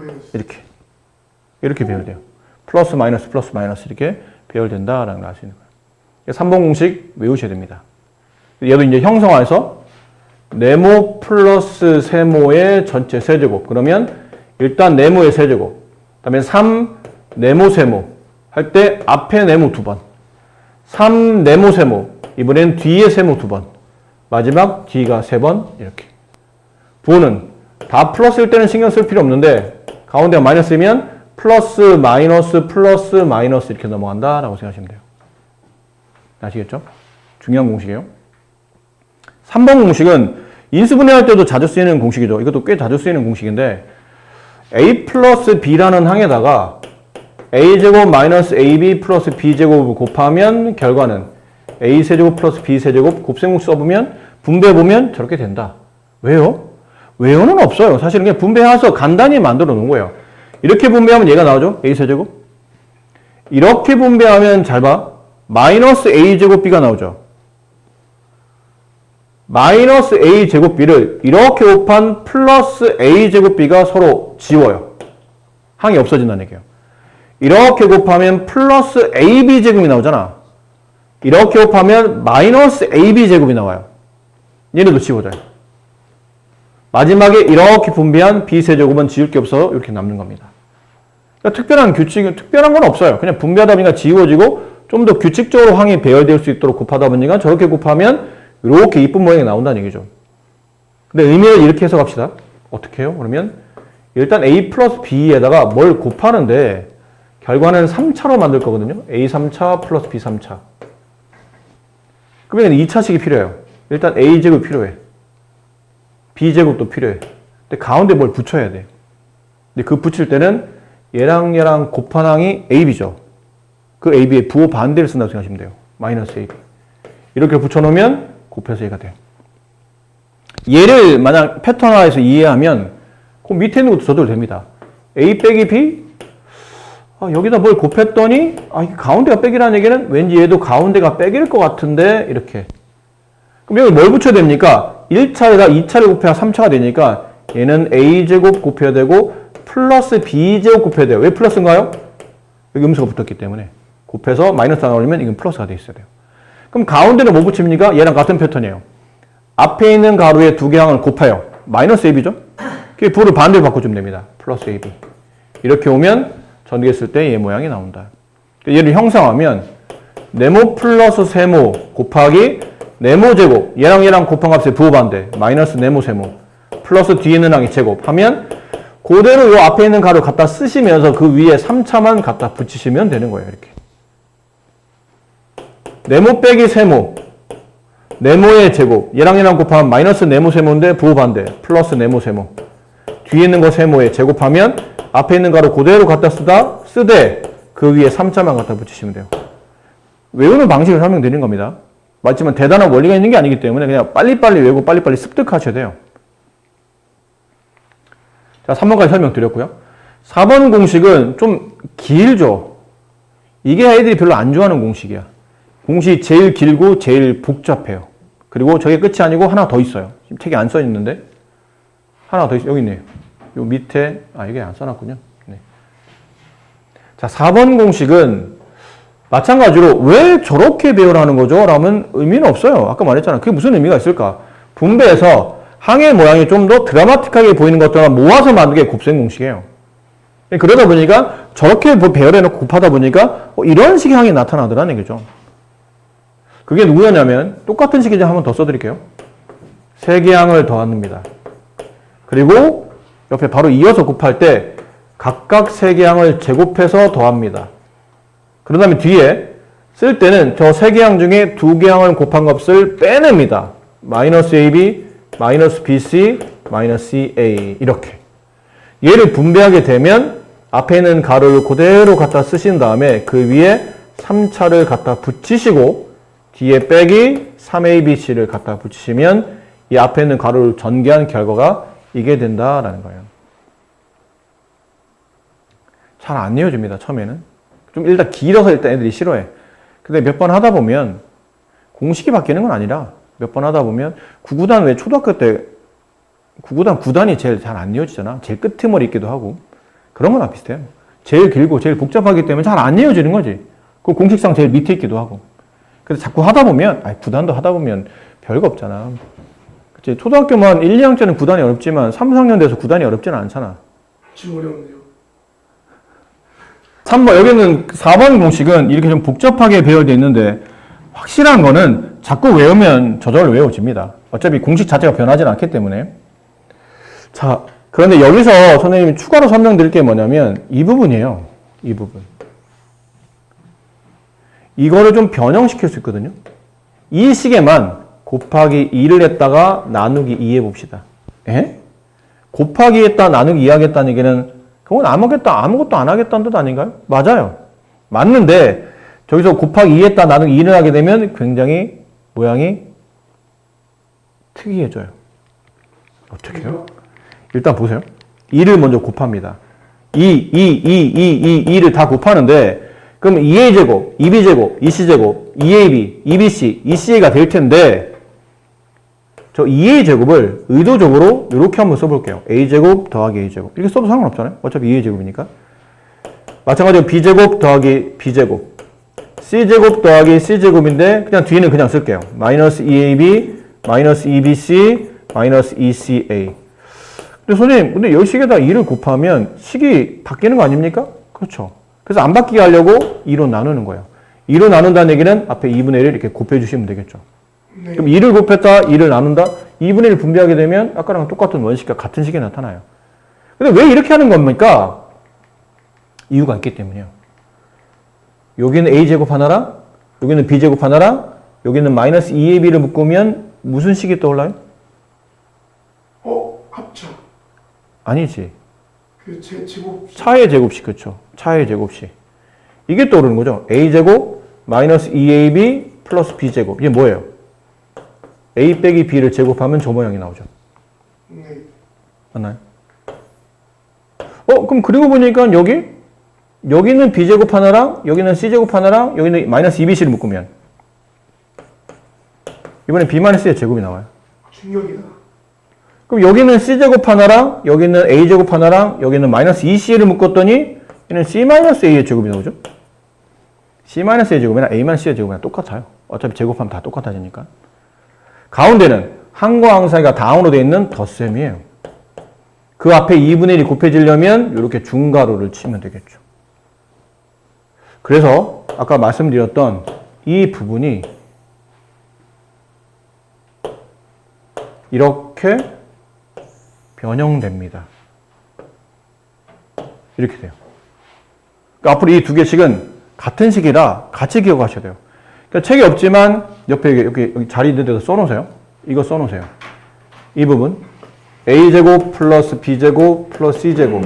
이렇게 배열돼요. 플러스 마이너스 이렇게 배열된다라는 걸 알 수 있는 거예요. 3번 공식 외우셔야 됩니다. 얘도 이제 형성화해서 네모 플러스 세모의 전체 세제곱. 그러면 일단 네모의 세제곱. 그다음에 3 네모 세모 할 때 앞에 네모 2번. 3 네모 세모. 이번엔 뒤에 세모 2번. 마지막 뒤가 3번 이렇게. 부호는 다 플러스일 때는 신경 쓸 필요 없는데 가운데가 마이너스이면 플러스 마이너스 이렇게 넘어간다라고 생각하시면 돼요. 아시겠죠? 중요한 공식이에요. 3번 공식은 인수분해할 때도 자주 쓰이는 공식이죠. 이것도 꽤 자주 쓰이는 공식인데 A 플러스 B라는 항에다가 A제곱 마이너스 AB 플러스 B제곱을 곱하면 결과는 A세제곱 플러스 B세제곱 곱셈공 써보면 분배해보면 저렇게 된다. 왜요? 왜요는 없어요. 사실은 그냥 분배해서 간단히 만들어 놓은 거예요. 이렇게 분배하면 얘가 나오죠? A세제곱. 이렇게 분배하면 잘 봐. 마이너스 A제곱 B가 나오죠. 마이너스 A제곱 B를 이렇게 곱한 플러스 A제곱 B가 서로 지워요. 항이 없어진다는 얘기예요. 이렇게 곱하면 플러스 AB제곱이 나오잖아. 이렇게 곱하면 마이너스 AB제곱이 나와요. 얘네도 지워져요. 마지막에 이렇게 분배한 B세제곱은 지울 게 없어서 이렇게 남는 겁니다. 그러니까 특별한 규칙은 특별한 건 없어요. 그냥 분배하다 보니까 지워지고 좀 더 규칙적으로 항이 배열될 수 있도록 곱하다 보니까 저렇게 곱하면 이렇게 이쁜 모양이 나온다는 얘기죠. 근데 의미를 이렇게 해석합시다. 어떻게 해요? 그러면 일단 A 플러스 B에다가 뭘 곱하는데 결과는 3차로 만들 거거든요. A 3차 플러스 B 3차. 그러면 2차식이 필요해요. 일단 A제곱 필요해. B제곱도 필요해. 근데 가운데 뭘 붙여야 돼. 근데 그 붙일 때는 얘랑 곱한 항이 AB죠. 그 AB의 부호 반대를 쓴다고 생각하시면 돼요. 마이너스 AB. 이렇게 붙여놓으면 곱해서 얘가 돼요. 얘를 만약 패턴화해서 이해하면 그 밑에 있는 것도 저대로 됩니다. A 빼기 B? 여기다 뭘 곱했더니 이게 가운데가 빼기라는 얘기는 왠지 얘도 가운데가 빼기일 것 같은데 이렇게. 그럼 여기 뭘 붙여야 됩니까? 1차에다 2차를 곱해야 3차가 되니까 얘는 A제곱 곱해야 되고 플러스 B제곱 곱해야 돼요. 왜 플러스인가요? 여기 음수가 붙었기 때문에. 곱해서 마이너스 하나 올리면 이건 플러스가 돼 있어야 돼요. 그럼 가운데는 뭐 붙입니까? 얘랑 같은 패턴이에요. 앞에 있는 가로의 두 개 항을 곱해요. 마이너스 AB죠? 그 부호를 반대로 바꿔주면 됩니다. 플러스 AB. 이렇게 오면 전개했을 때 얘 모양이 나온다. 얘를 형상하면 네모 플러스 세모 곱하기 네모 제곱 얘랑 곱한 값의 부호 반대 마이너스 네모 세모 플러스 뒤에 있는 항의 제곱 하면 그대로 요 앞에 있는 가로 갖다 쓰시면서 그 위에 3차만 갖다 붙이시면 되는 거예요. 이렇게. 네모 빼기 세모. 네모의 제곱. 얘랑 얘랑 곱하면 마이너스 네모 세모인데 부호 반대. 플러스 네모 세모. 뒤에 있는 거 세모에 제곱하면 앞에 있는 가로 그대로 갖다 쓰되 그 위에 3자만 갖다 붙이시면 돼요. 외우는 방식을 설명드리는 겁니다. 맞지만 대단한 원리가 있는 게 아니기 때문에 그냥 빨리빨리 외우고 빨리빨리 습득하셔야 돼요. 자, 3번까지 설명드렸고요. 4번 공식은 좀 길죠. 이게 애들이 별로 안 좋아하는 공식이야. 공식이 제일 길고 제일 복잡해요. 그리고 저게 끝이 아니고 하나 더 있어요. 지금 책에 안 써 있는데 하나 더 있어요. 여기 있네요. 요 밑에 이게 안 써놨군요. 네. 자, 4번 공식은 마찬가지로 왜 저렇게 배열하는 거죠? 라면 의미는 없어요. 아까 말했잖아. 그게 무슨 의미가 있을까? 분배해서 항의 모양이 좀 더 드라마틱하게 보이는 것들만 모아서 만든 게 곱셈 공식이에요. 그러다 보니까 저렇게 배열해놓고 곱하다 보니까 이런 식의 항이 나타나더라는 얘기죠. 그게 누구였냐면 똑같은 식이죠. 한 번 더 써드릴게요. 세개항을 더합니다. 그리고 옆에 바로 이어서 곱할 때 각각 세개항을 제곱해서 더합니다. 그런 다음에 뒤에 쓸 때는 저 세개항 중에 두개항을 곱한 값을 빼냅니다. 마이너스 AB, 마이너스 BC, 마이너스 CA 이렇게. 얘를 분배하게 되면 앞에 있는 가로를 그대로 갖다 쓰신 다음에 그 위에 3차를 갖다 붙이시고 뒤에 빼기 3ABC를 갖다 붙이시면 이 앞에 있는 가로를 전개한 결과가 이게 된다라는 거예요. 잘 안 이어집니다. 처음에는. 좀 일단 길어서 일단 애들이 싫어해. 근데 몇 번 하다 보면 공식이 바뀌는 건 아니라 몇 번 하다 보면 9구단 왜 초등학교 때 9구단 9단이 제일 잘 안 이어지잖아. 제일 끄트머리 있기도 하고. 그런 거랑 비슷해요. 제일 길고 제일 복잡하기 때문에 잘 안 이어지는 거지. 그 공식상 제일 밑에 있기도 하고. 그래서 자꾸 하다 보면 9단도 하다 보면 별거 없잖아. 그치? 초등학교만 1, 2학년째는 9단이 어렵지만 3, 4학년 돼서 9단이 어렵지는 않잖아. 지금 어려운데요. 3번, 여기는 4번 공식은 이렇게 좀 복잡하게 배열되어 있는데 확실한 거는 자꾸 외우면 저절로 외워집니다. 어차피 공식 자체가 변하지는 않기 때문에. 자, 그런데 여기서 선생님이 추가로 설명드릴 게 뭐냐면 이 부분이에요. 이 부분. 이거를 좀 변형시킬 수 있거든요. 이 식에만 곱하기 2를 했다가 나누기 2 해봅시다. 에? 곱하기 했다, 나누기 2 하겠다는 얘기는 그건 아무것도 안 하겠다는 뜻 아닌가요? 맞아요. 맞는데 저기서 곱하기 2 했다, 나누기 2를 하게 되면 굉장히 모양이 특이해져요. 어떻게 해요? 일단 보세요. 2를 먼저 곱합니다. 2를 다 곱하는데 그럼 2a제곱, 2b제곱, 2c제곱, 2ab, 2bc, 2ca가 될 텐데 저 2a제곱을 의도적으로 이렇게 한번 써볼게요. a제곱 더하기 a제곱. 이렇게 써도 상관없잖아요. 어차피 2a제곱이니까. 마찬가지로 b제곱 더하기 b제곱, c제곱 더하기 c제곱인데 그냥 뒤는 그냥 쓸게요. 마이너스 2ab, 마이너스 2bc, 마이너스 2ca. 근데 선생님, 근데 이 식에다 2를 곱하면 식이 바뀌는 거 아닙니까? 그렇죠. 그래서 안 바뀌게 하려고 2로 나누는 거예요. 2로 나눈다는 얘기는 앞에 2분의 1을 이렇게 곱해주시면 되겠죠. 네. 그럼 2를 곱했다, 2를 나눈다, 2분의 1을 분배하게 되면 아까랑 똑같은 원식과 같은 식이 나타나요. 근데 왜 이렇게 하는 겁니까? 이유가 있기 때문이에요. 여기는 a제곱 하나랑, 여기는 b제곱 하나랑, 여기는 마이너스 2ab를 묶으면 무슨 식이 떠올라요? 합차. 아니지. 그 제곱. 차의 제곱식, 그렇죠. 차의 제곱식. 이게 떠오르는 거죠. a제곱 마이너스 2ab 플러스 b제곱. 이게 뭐예요? a 빼기 b를 제곱하면 저 모양이 나오죠. 네. 맞나요? 그럼 그리고 보니까 여기는 b제곱 하나랑 여기는 c제곱 하나랑 여기는 마이너스 2bc를 묶으면 이번에 b 마이너스 c의 제곱이 나와요. 충격이다. 그럼 여기는 c제곱 하나랑 여기는 a제곱 하나랑 여기는 마이너스 2c를 묶었더니 얘는 c 마이너스 a의 제곱이 나오죠. c 마이너스 a의 제곱이나 a 마이너스 c의 제곱이랑 똑같아요. 어차피 제곱하면 다 똑같아지니까. 가운데는 항과 항 사이가 다음으로 되어 있는 덧셈이에요. 그 앞에 2분의 1이 곱해지려면 이렇게 중가로를 치면 되겠죠. 그래서 아까 말씀드렸던 이 부분이 이렇게 변형됩니다. 이렇게 돼요. 그러니까 앞으로 이 두 개씩은 같은 식이라 같이 기억하셔야 돼요. 그러니까 책이 없지만 옆에 여기 자리 있는 데서 써놓으세요. 이거 써놓으세요. 이 부분 a제곱 플러스 b제곱 플러스 c제곱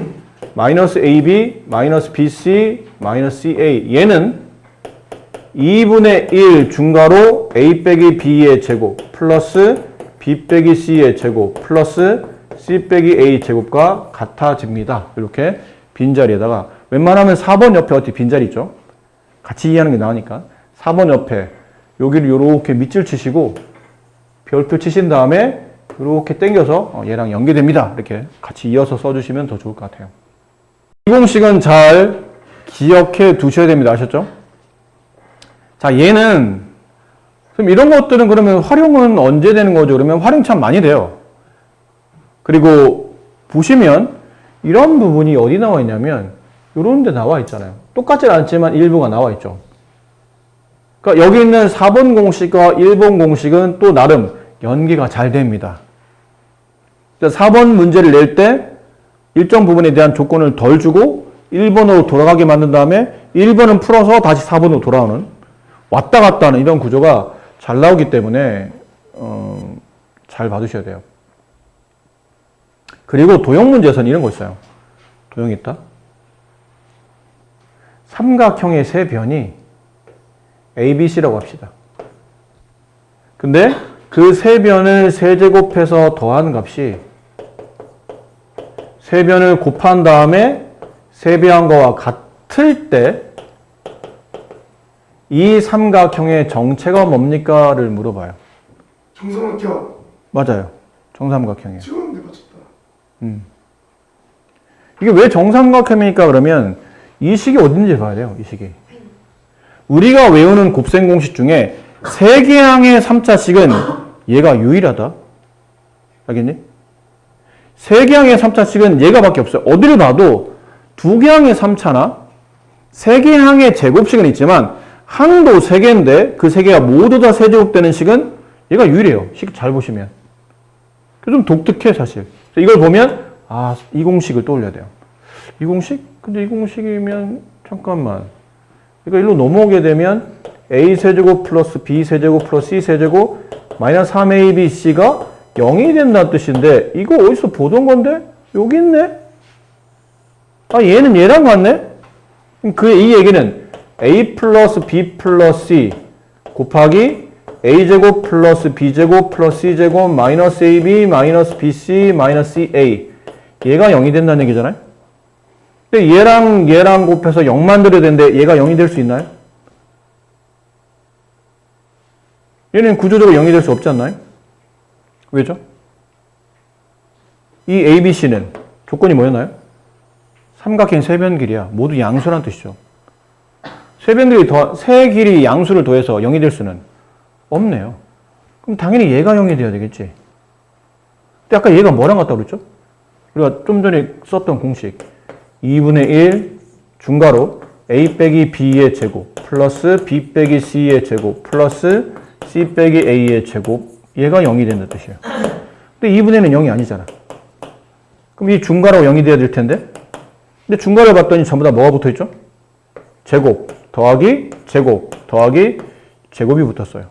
마이너스 ab 마이너스 bc 마이너스 ca 얘는 2분의 1 중괄호 a 빼기 b의 제곱 플러스 b 빼기 c의 제곱 플러스 c 빼기 a 제곱과 같아집니다. 이렇게 빈자리에다가 웬만하면 4번 옆에 어디 빈자리 있죠? 같이 이해하는 게 나으니까 4번 옆에 여기를 이렇게 밑줄 치시고 별표 치신 다음에 이렇게 당겨서 얘랑 연계됩니다. 이렇게 같이 이어서 써주시면 더 좋을 것 같아요. 이 공식은 잘 기억해 두셔야 됩니다. 아셨죠? 자, 얘는 그럼 이런 것들은 그러면 활용은 언제 되는 거죠? 그러면 활용 참 많이 돼요. 그리고 보시면 이런 부분이 어디 나와 있냐면 이런 데 나와 있잖아요. 똑같진 않지만 일부가 나와 있죠. 그러니까 여기 있는 4번 공식과 1번 공식은 또 나름 연계가 잘 됩니다. 4번 문제를 낼 때 일정 부분에 대한 조건을 덜 주고 1번으로 돌아가게 만든 다음에 1번은 풀어서 다시 4번으로 돌아오는 왔다 갔다 하는 이런 구조가 잘 나오기 때문에 잘 봐두셔야 돼요. 그리고 도형 문제에서는 이런 거 있어요. 도형이 있다. 삼각형의 세 변이 A, B, C라고 합시다. 근데 그 세 변을 세제곱해서 더한 값이 세 변을 곱한 다음에 세배한 거와 같을 때 이 삼각형의 정체가 뭡니까?를 물어봐요. 정삼각형. 맞아요. 정삼각형이에요. 찍었는데 맞췄다. 이게 왜 정삼각형입니까? 그러면 이 식이 어딘지 봐야 돼요. 이 식이. 우리가 외우는 곱셈 공식 중에 세 개항의 3차식은 얘가 유일하다. 알겠니? 세 개항의 3차식은 얘가 밖에 없어요. 어디를 봐도 두 개항의 3차나 세 개항의 제곱식은 있지만 항도 세 개인데 그 세 개가 모두 다 세제곱되는 식은 얘가 유일해요. 식 잘 보시면. 좀 독특해 사실. 이걸 보면 아, 이 공식을 떠올려야 돼요. 이 공식? 근데 이 공식이면 잠깐만. 그러니까 일로 넘어오게 되면 a 세제곱 플러스 b 세제곱 플러스 c 세제곱 마이너스 3abc가 0이 된다는 뜻인데 이거 어디서 보던 건데? 여기 있네? 아, 얘는 얘랑 같네? 이 얘기는 a 플러스 b 플러스 c 곱하기 a제곱 플러스 b제곱 플러스 c제곱 마이너스 ab 마이너스 bc 마이너스 ca 얘가 0이 된다는 얘기잖아요? 근데 얘랑 곱해서 0 만들어야 되는데 얘가 0이 될 수 있나요? 얘는 구조적으로 0이 될 수 없지 않나요? 왜죠? 이 a, b, c는 조건이 뭐였나요? 삼각형 세변길이야. 모두 양수란 뜻이죠. 세 길이 양수를 더해서 0이 될 수는 없네요. 그럼 당연히 얘가 0이 돼야 되겠지. 근데 아까 얘가 뭐랑 같다고 그랬죠? 우리가 좀 전에 썼던 공식 2분의 1 중괄호 a 빼기 b의 제곱 플러스 b 빼기 c의 제곱 플러스 c 빼기 a의 제곱 얘가 0이 된다는 뜻이에요. 근데 2분의 1은 0이 아니잖아. 그럼 이 중괄호가 0이 돼야 될 텐데 근데 중괄호를 봤더니 전부 다 뭐가 붙어있죠? 제곱 더하기 제곱 더하기 제곱이 붙었어요.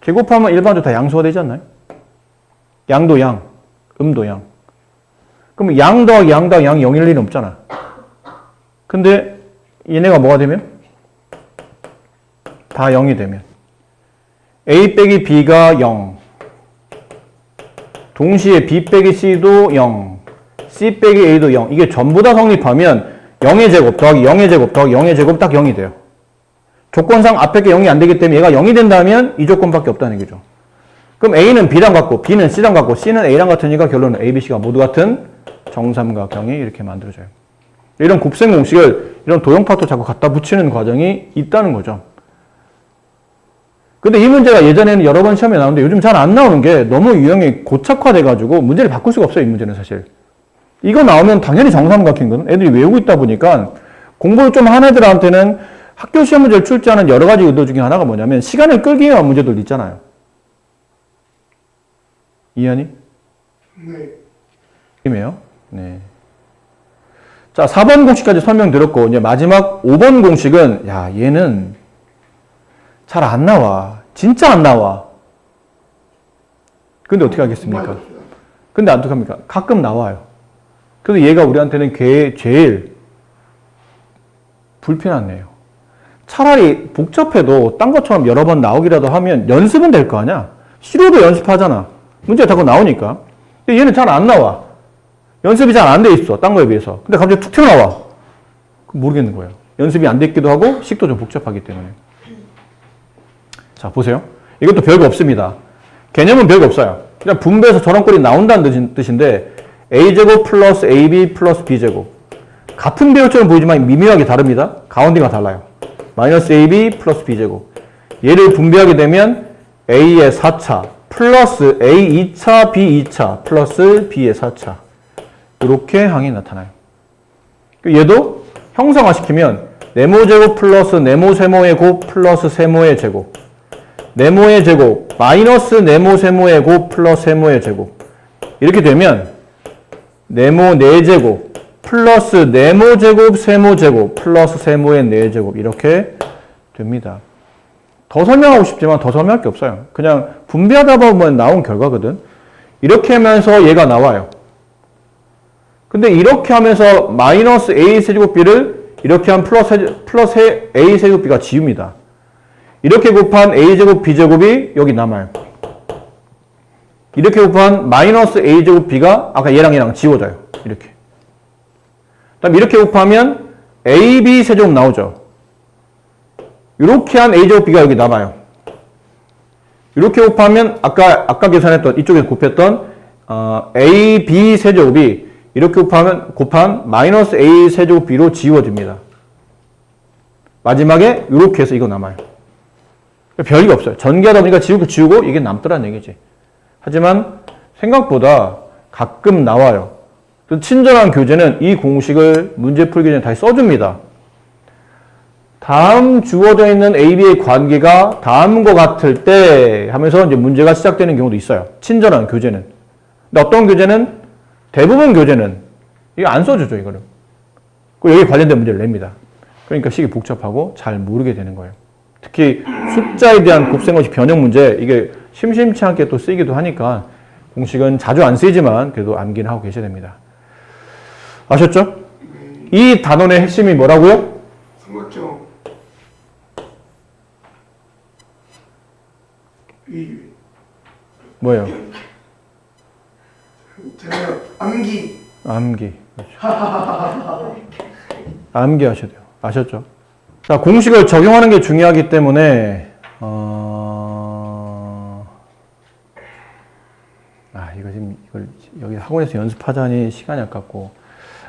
제곱하면 일반적으로 다 양수가 되지 않나요? 양도 양, 음도 양. 그럼 양 더하기 양 더하기 양이 0일 리는 없잖아. 근데 얘네가 뭐가 되면? 다 0이 되면 a 빼기 b가 0 동시에 b 빼기 c도 0 c 빼기 a도 0 이게 전부 다 성립하면 0의 제곱 더하기 0의 제곱 더하기 0의 제곱 딱 0이 돼요. 조건상 앞에 게 0이 안 되기 때문에 얘가 0이 된다면 이 조건밖에 없다는 얘기죠. 그럼 A는 B랑 같고 B는 C랑 같고 C는 A랑 같으니까 결론은 A, B, C가 모두 같은 정삼각형이 이렇게 만들어져요. 이런 곱셈 공식을 이런 도형파도 자꾸 갖다 붙이는 과정이 있다는 거죠. 근데 이 문제가 예전에는 여러 번 시험에 나오는데 요즘 잘 안 나오는 게 너무 유형이 고착화돼가지고 문제를 바꿀 수가 없어요. 이 문제는 사실. 이거 나오면 당연히 정삼각형이거든. 애들이 외우고 있다 보니까 공부를 좀 한 애들한테는 학교 시험 문제를 출제하는 여러 가지 의도 중에 하나가 뭐냐면 시간을 끌기 위한 문제들 있잖아요. 이해하니? 네. 이해요? 네. 자, 4번 공식까지 설명드렸고, 이제 마지막 5번 공식은, 야, 얘는 잘 안 나와. 진짜 안 나와. 근데 어떻게 하겠습니까? 근데 어떻게 합니까? 가끔 나와요. 그래서 얘가 우리한테는 제일 불편한 애예요. 차라리 복잡해도 딴 것처럼 여러 번 나오기라도 하면 연습은 될 거 아니야? 싫어도 연습하잖아. 문제가 자꾸 나오니까. 근데 얘는 잘 안 나와. 연습이 잘 안 돼 있어. 딴 거에 비해서. 근데 갑자기 툭 튀어나와. 모르겠는 거예요. 연습이 안 됐기도 하고 식도 좀 복잡하기 때문에. 자, 보세요. 이것도 별거 없습니다. 개념은 별거 없어요. 그냥 분배해서 저런 꼴이 나온다는 뜻인데 a제곱 플러스 ab 플러스 b제곱. 같은 배열처럼 보이지만 미묘하게 다릅니다. 가운데가 달라요. 마이너스 ab 플러스 b제곱. 얘를 분배하게 되면 a의 4차 플러스 a 2차 b 2차 플러스 b의 4차. 이렇게 항이 나타나요. 얘도 형상화시키면 네모제곱 플러스 네모 세모의 곱 플러스 세모의 제곱. 네모의 제곱 마이너스 네모 세모의 곱 플러스 세모의 제곱. 이렇게 되면 네모 4제곱 플러스 네모 제곱 세모 제곱 플러스 세모의 4제곱 이렇게 됩니다. 더 설명하고 싶지만 더 설명할 게 없어요. 그냥 분배하다 보면 나온 결과거든. 이렇게 하면서 얘가 나와요. 근데 이렇게 하면서 마이너스 a 세제곱 b를 이렇게 한 플러스 a 세제곱 b가 지웁니다. 이렇게 곱한 a 제곱 b 제곱이 여기 남아요. 이렇게 곱한 마이너스 a 제곱 b가 아까 얘랑 지워져요. 이렇게. 그다음 이렇게 곱하면 ab 세제곱 나오죠. 이렇게 한 a 제곱 b가 여기 남아요. 이렇게 곱하면 아까 계산했던 이쪽에 곱했던 ab 세제곱이 이렇게 곱한 마이너스 a 세제곱 b로 지워집니다. 마지막에 이렇게 해서 이거 남아요. 별게 없어요. 전개하다 보니까 지우고 이게 남더라는 얘기지. 하지만 생각보다 가끔 나와요. 친절한 교재는 이 공식을 문제 풀기 전에 다시 써줍니다. 다음 주어져 있는 AB의 관계가 다음과 같을 때 하면서 이제 문제가 시작되는 경우도 있어요. 친절한 교재는. 근데 어떤 교재는 대부분 교재는 이거 안 써주죠, 이거를. 여기 관련된 문제를 냅니다. 그러니까 식이 복잡하고 잘 모르게 되는 거예요. 특히 숫자에 대한 곱셈공식 변형 문제, 이게 심심치 않게 또 쓰이기도 하니까 공식은 자주 안 쓰이지만 그래도 암기는 하고 계셔야 됩니다. 아셨죠? 이 단원의 핵심이 뭐라고요? 삼각형 위 뭐예요? 제가 암기 그렇죠. 암기 하셔야 돼요. 아셨죠? 자, 공식을 적용하는 게 중요하기 때문에 이걸 여기 학원에서 연습하자니 시간이 아깝고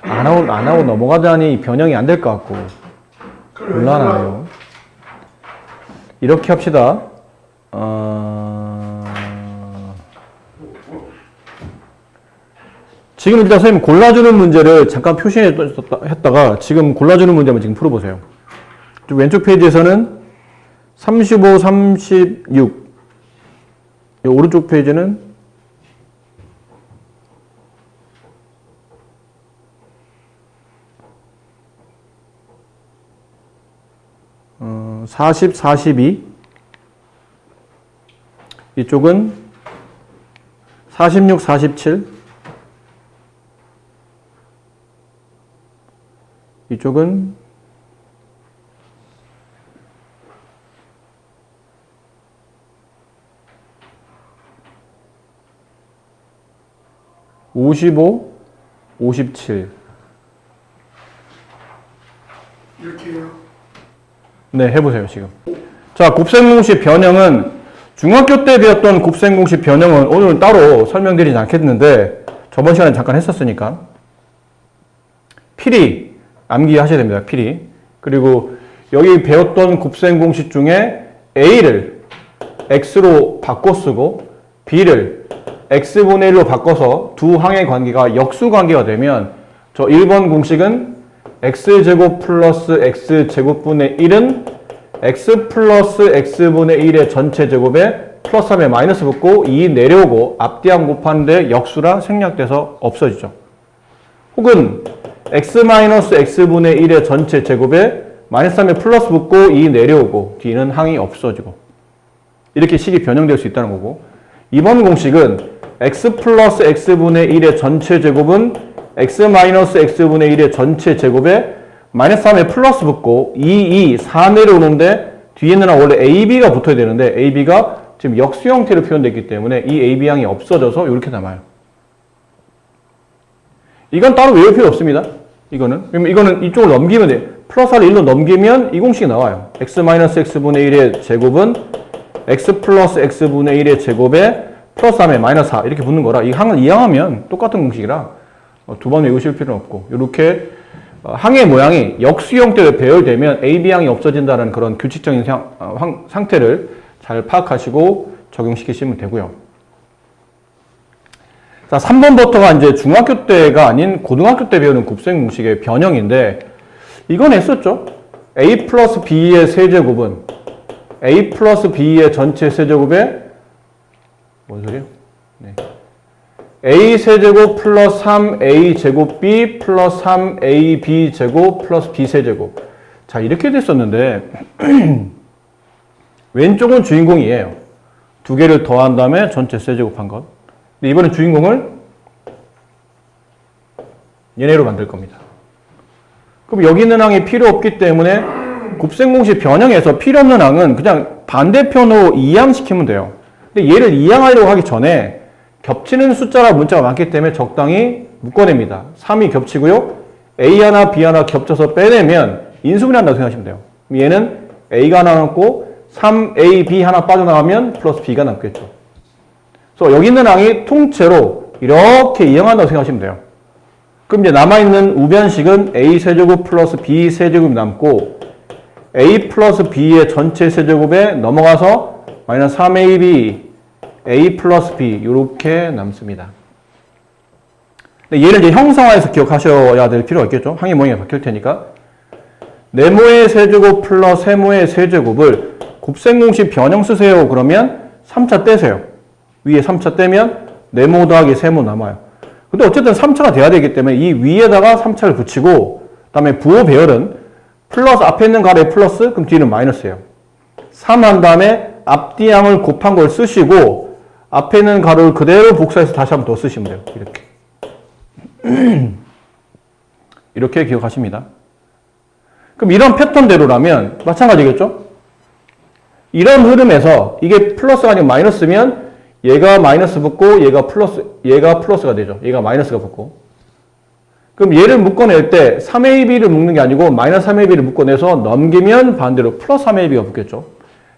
안 하고 넘어가자니 변형이 안 될 것 같고 곤란하네요. 이렇게 합시다. 지금 일단 선생님 골라주는 문제를 잠깐 표시했다가 지금 골라주는 문제만 지금 풀어보세요. 왼쪽 페이지에서는 35, 36 오른쪽 페이지는 40, 42 이쪽은 46, 47 이쪽은 55, 57 이렇게 해요. 네, 해보세요, 지금. 자, 곱셈공식 변형은 중학교 때 배웠던 곱셈공식 변형은 오늘은 따로 설명드리지 않겠는데 저번 시간에 잠깐 했었으니까 필히 암기하셔야 됩니다. 필히. 그리고 여기 배웠던 곱셈공식 중에 A를 X로 바꿔 쓰고 B를 X분의 1로 바꿔서 두 항의 관계가 역수관계가 되면 저 1번 공식은 X제곱 플러스 X제곱분의 1은 X 플러스 X분의 1의 전체 제곱에 플러스 하면 마이너스 붙고 2 내려오고 앞뒤항 곱하는데 역수라 생략돼서 없어지죠. 혹은 x-x분의 1의 전체 제곱에 마이너스 3에 플러스 붙고 2 내려오고 뒤는 항이 없어지고 이렇게 식이 변형될 수 있다는 거고 이번 공식은 x 플러스 x분의 1의 전체 제곱은 x-x분의 1의 전체 제곱에 마이너스 3에 플러스 붙고 2, 4 내려오는데 뒤에는 원래 AB가 붙어야 되는데 AB가 지금 역수 형태로 표현됐기 때문에 이 AB항이 없어져서 이렇게 남아요. 이건 따로 외울 필요 없습니다. 이거는 이쪽으로 넘기면 돼요. 플러스를 1로 넘기면 이 공식이 나와요. x-x분의 1의 제곱은 x 플러스 x분의 1의 제곱에 플러스 3에 마이너스 4 이렇게 붙는 거라 이 항을 이항하면 똑같은 공식이라 두 번 외우실 필요는 없고 이렇게 항의 모양이 역수 형태로 배열되면 AB항이 없어진다는 그런 규칙적인 상태를 잘 파악하시고 적용시키시면 되고요. 자, 3번부터가 이제 중학교 때가 아닌 고등학교 때 배우는 곱셈 공식의 변형인데 이건 했었죠. A 플러스 B의 세제곱은 A 플러스 B의 전체 세제곱에 뭔 소리예요? 네. A 세제곱 플러스 3A 제곱 B 플러스 3AB 제곱 플러스 B 세제곱. 자, 이렇게 됐었는데 왼쪽은 주인공이에요. 두 개를 더한 다음에 전체 세제곱한 것. 근데 이번엔 주인공을 얘네로 만들 겁니다. 그럼 여기 있는 항이 필요 없기 때문에 곱셈 공식 변형해서 필요 없는 항은 그냥 반대편으로 이항시키면 돼요. 근데 얘를 이항하려고 하기 전에 겹치는 숫자라 문자가 많기 때문에 적당히 묶어냅니다. 3이 겹치고요. A 하나, B 하나 겹쳐서 빼내면 인수분해 한다고 생각하시면 돼요. 얘는 A가 하나 남고 3A, B 하나 빠져나가면 플러스 B가 남겠죠. 그래서 여기 있는 항이 통째로 이렇게 이항한다고 생각하시면 돼요. 그럼 이제 남아있는 우변식은 A 세제곱 플러스 B 세제곱이 남고 A 플러스 B의 전체 세제곱에 넘어가서 마이너스 3AB A 플러스 B 이렇게 남습니다. 근데 얘를 이제 형상화해서 기억하셔야 될 필요가 있겠죠. 항의 모양이 바뀔 테니까. 네모의 세제곱 플러스 세모의 세제곱을 곱셈 공식 변형 쓰세요. 그러면 3차 떼세요. 위에 3차 떼면 네모 더하기 세모 남아요. 근데 어쨌든 3차가 돼야 되기 때문에 이 위에다가 3차를 붙이고 그다음에 부호 배열은 플러스 앞에 있는 가로에 플러스 그럼 뒤는 마이너스예요. 3 한 다음에 앞뒤 항을 곱한 걸 쓰시고 앞에 있는 가로를 그대로 복사해서 다시 한번 더 쓰시면 돼요. 이렇게. 이렇게 기억하십니다. 그럼 이런 패턴대로라면 마찬가지겠죠? 이런 흐름에서 이게 플러스가 아니고 마이너스면 얘가 마이너스 붙고 얘가 플러스가 되죠. 얘가 마이너스가 붙고. 그럼 얘를 묶어낼 때 3AB를 묶는 게 아니고 마이너스 3AB를 묶어내서 넘기면 반대로 플러스 3AB가 붙겠죠.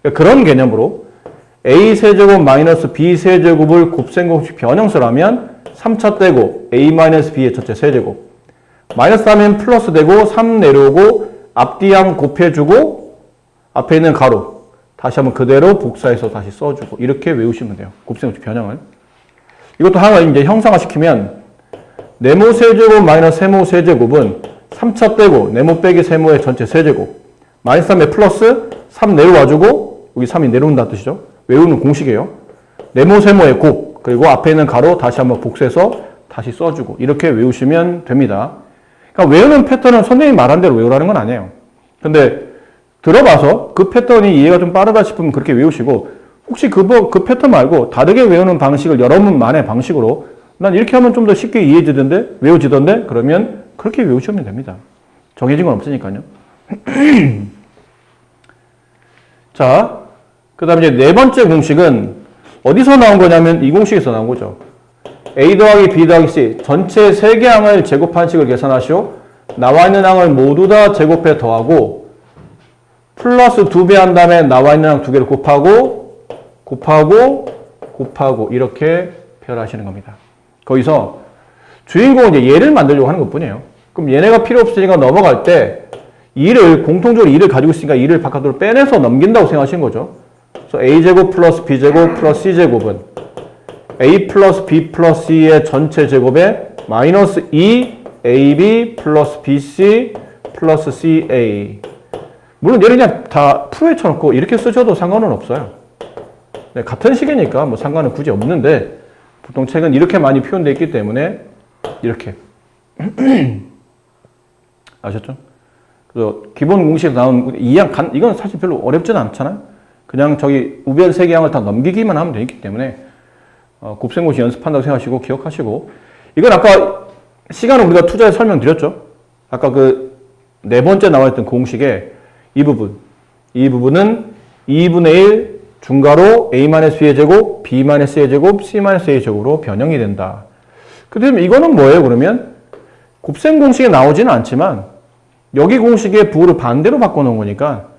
그러니까 그런 개념으로 A 세제곱 마이너스 B 세제곱을 곱셈 공식 변형수라면 3차 떼고 A 마이너스 B의 전체 세제곱. 마이너스 3은 플러스 되고 3 내려오고 앞뒤양 곱해주고 앞에 있는 가로 다시 한번 그대로 복사해서 다시 써주고 이렇게 외우시면 돼요. 곱셈 공식 변형을. 이것도 하나 이제 형상화시키면 네모 세제곱 마이너스 세모 세제곱은 3차 떼고 네모 빼기 세모의 전체 세제곱 마이너스 3에 플러스 3 내려와주고 여기 3이 내려온다는 뜻이죠. 외우는 공식이에요. 네모 세모의 곱 그리고 앞에 있는 가로 다시 한번 복사해서 다시 써주고 이렇게 외우시면 됩니다. 그러니까 외우는 패턴은 선생님이 말한 대로 외우라는 건 아니에요. 근데 들어봐서 그 패턴이 이해가 좀 빠르다 싶으면 그렇게 외우시고 혹시 그 패턴 말고 다르게 외우는 방식을 여러분만의 방식으로 난 이렇게 하면 좀 더 쉽게 이해지던데 외워지던데 그러면 그렇게 외우시면 됩니다. 정해진 건 없으니까요. 자, 그 다음에 이제 네 번째 공식은 어디서 나온 거냐면 이 공식에서 나온 거죠. A 더하기 B 더하기 C 전체 3개 항을 제곱한 식을 계산하시오. 나와 있는 항을 모두 다 제곱해 더하고 플러스 2배 한 다음에 나와 있는 항 2개를 곱하고 이렇게 표현하시는 겁니다. 거기서 주인공은 이제 얘를 만들려고 하는 것 뿐이에요. 그럼 얘네가 필요 없으니까 넘어갈 때 공통적으로 2를 가지고 있으니까 2를 바깥으로 빼내서 넘긴다고 생각하시는 거죠. 그래서 A제곱 플러스 B제곱 플러스 C제곱은 A 플러스 B 플러스 C의 전체 제곱에 마이너스 2AB 플러스 BC 플러스 CA. 물론 얘를 그냥 다 프로에 쳐놓고 이렇게 쓰셔도 상관은 없어요. 네, 같은 식이니까 뭐 상관은 굳이 없는데 보통 책은 이렇게 많이 표현되어 있기 때문에 이렇게 아셨죠? 그래서 기본 공식에서 나온 이건 사실 별로 어렵지는 않잖아요. 그냥 저기 우변 세 개항을 다 넘기기만 하면 되기 때문에 곱셈공식 연습한다고 생각하시고 기억하시고, 이건 아까 시간을 우리가 투자해서 설명드렸죠. 아까 그 네 번째 나와 있던 공식에 이 부분은 2분의 1 중괄호 a-b의 제곱, b-의 제곱, c-a의 제곱으로 변형이 된다. 그다음에 이거는 뭐예요? 그러면 곱셈 공식에 나오지는 않지만 여기 공식의 부호를 반대로 바꿔놓은 거니까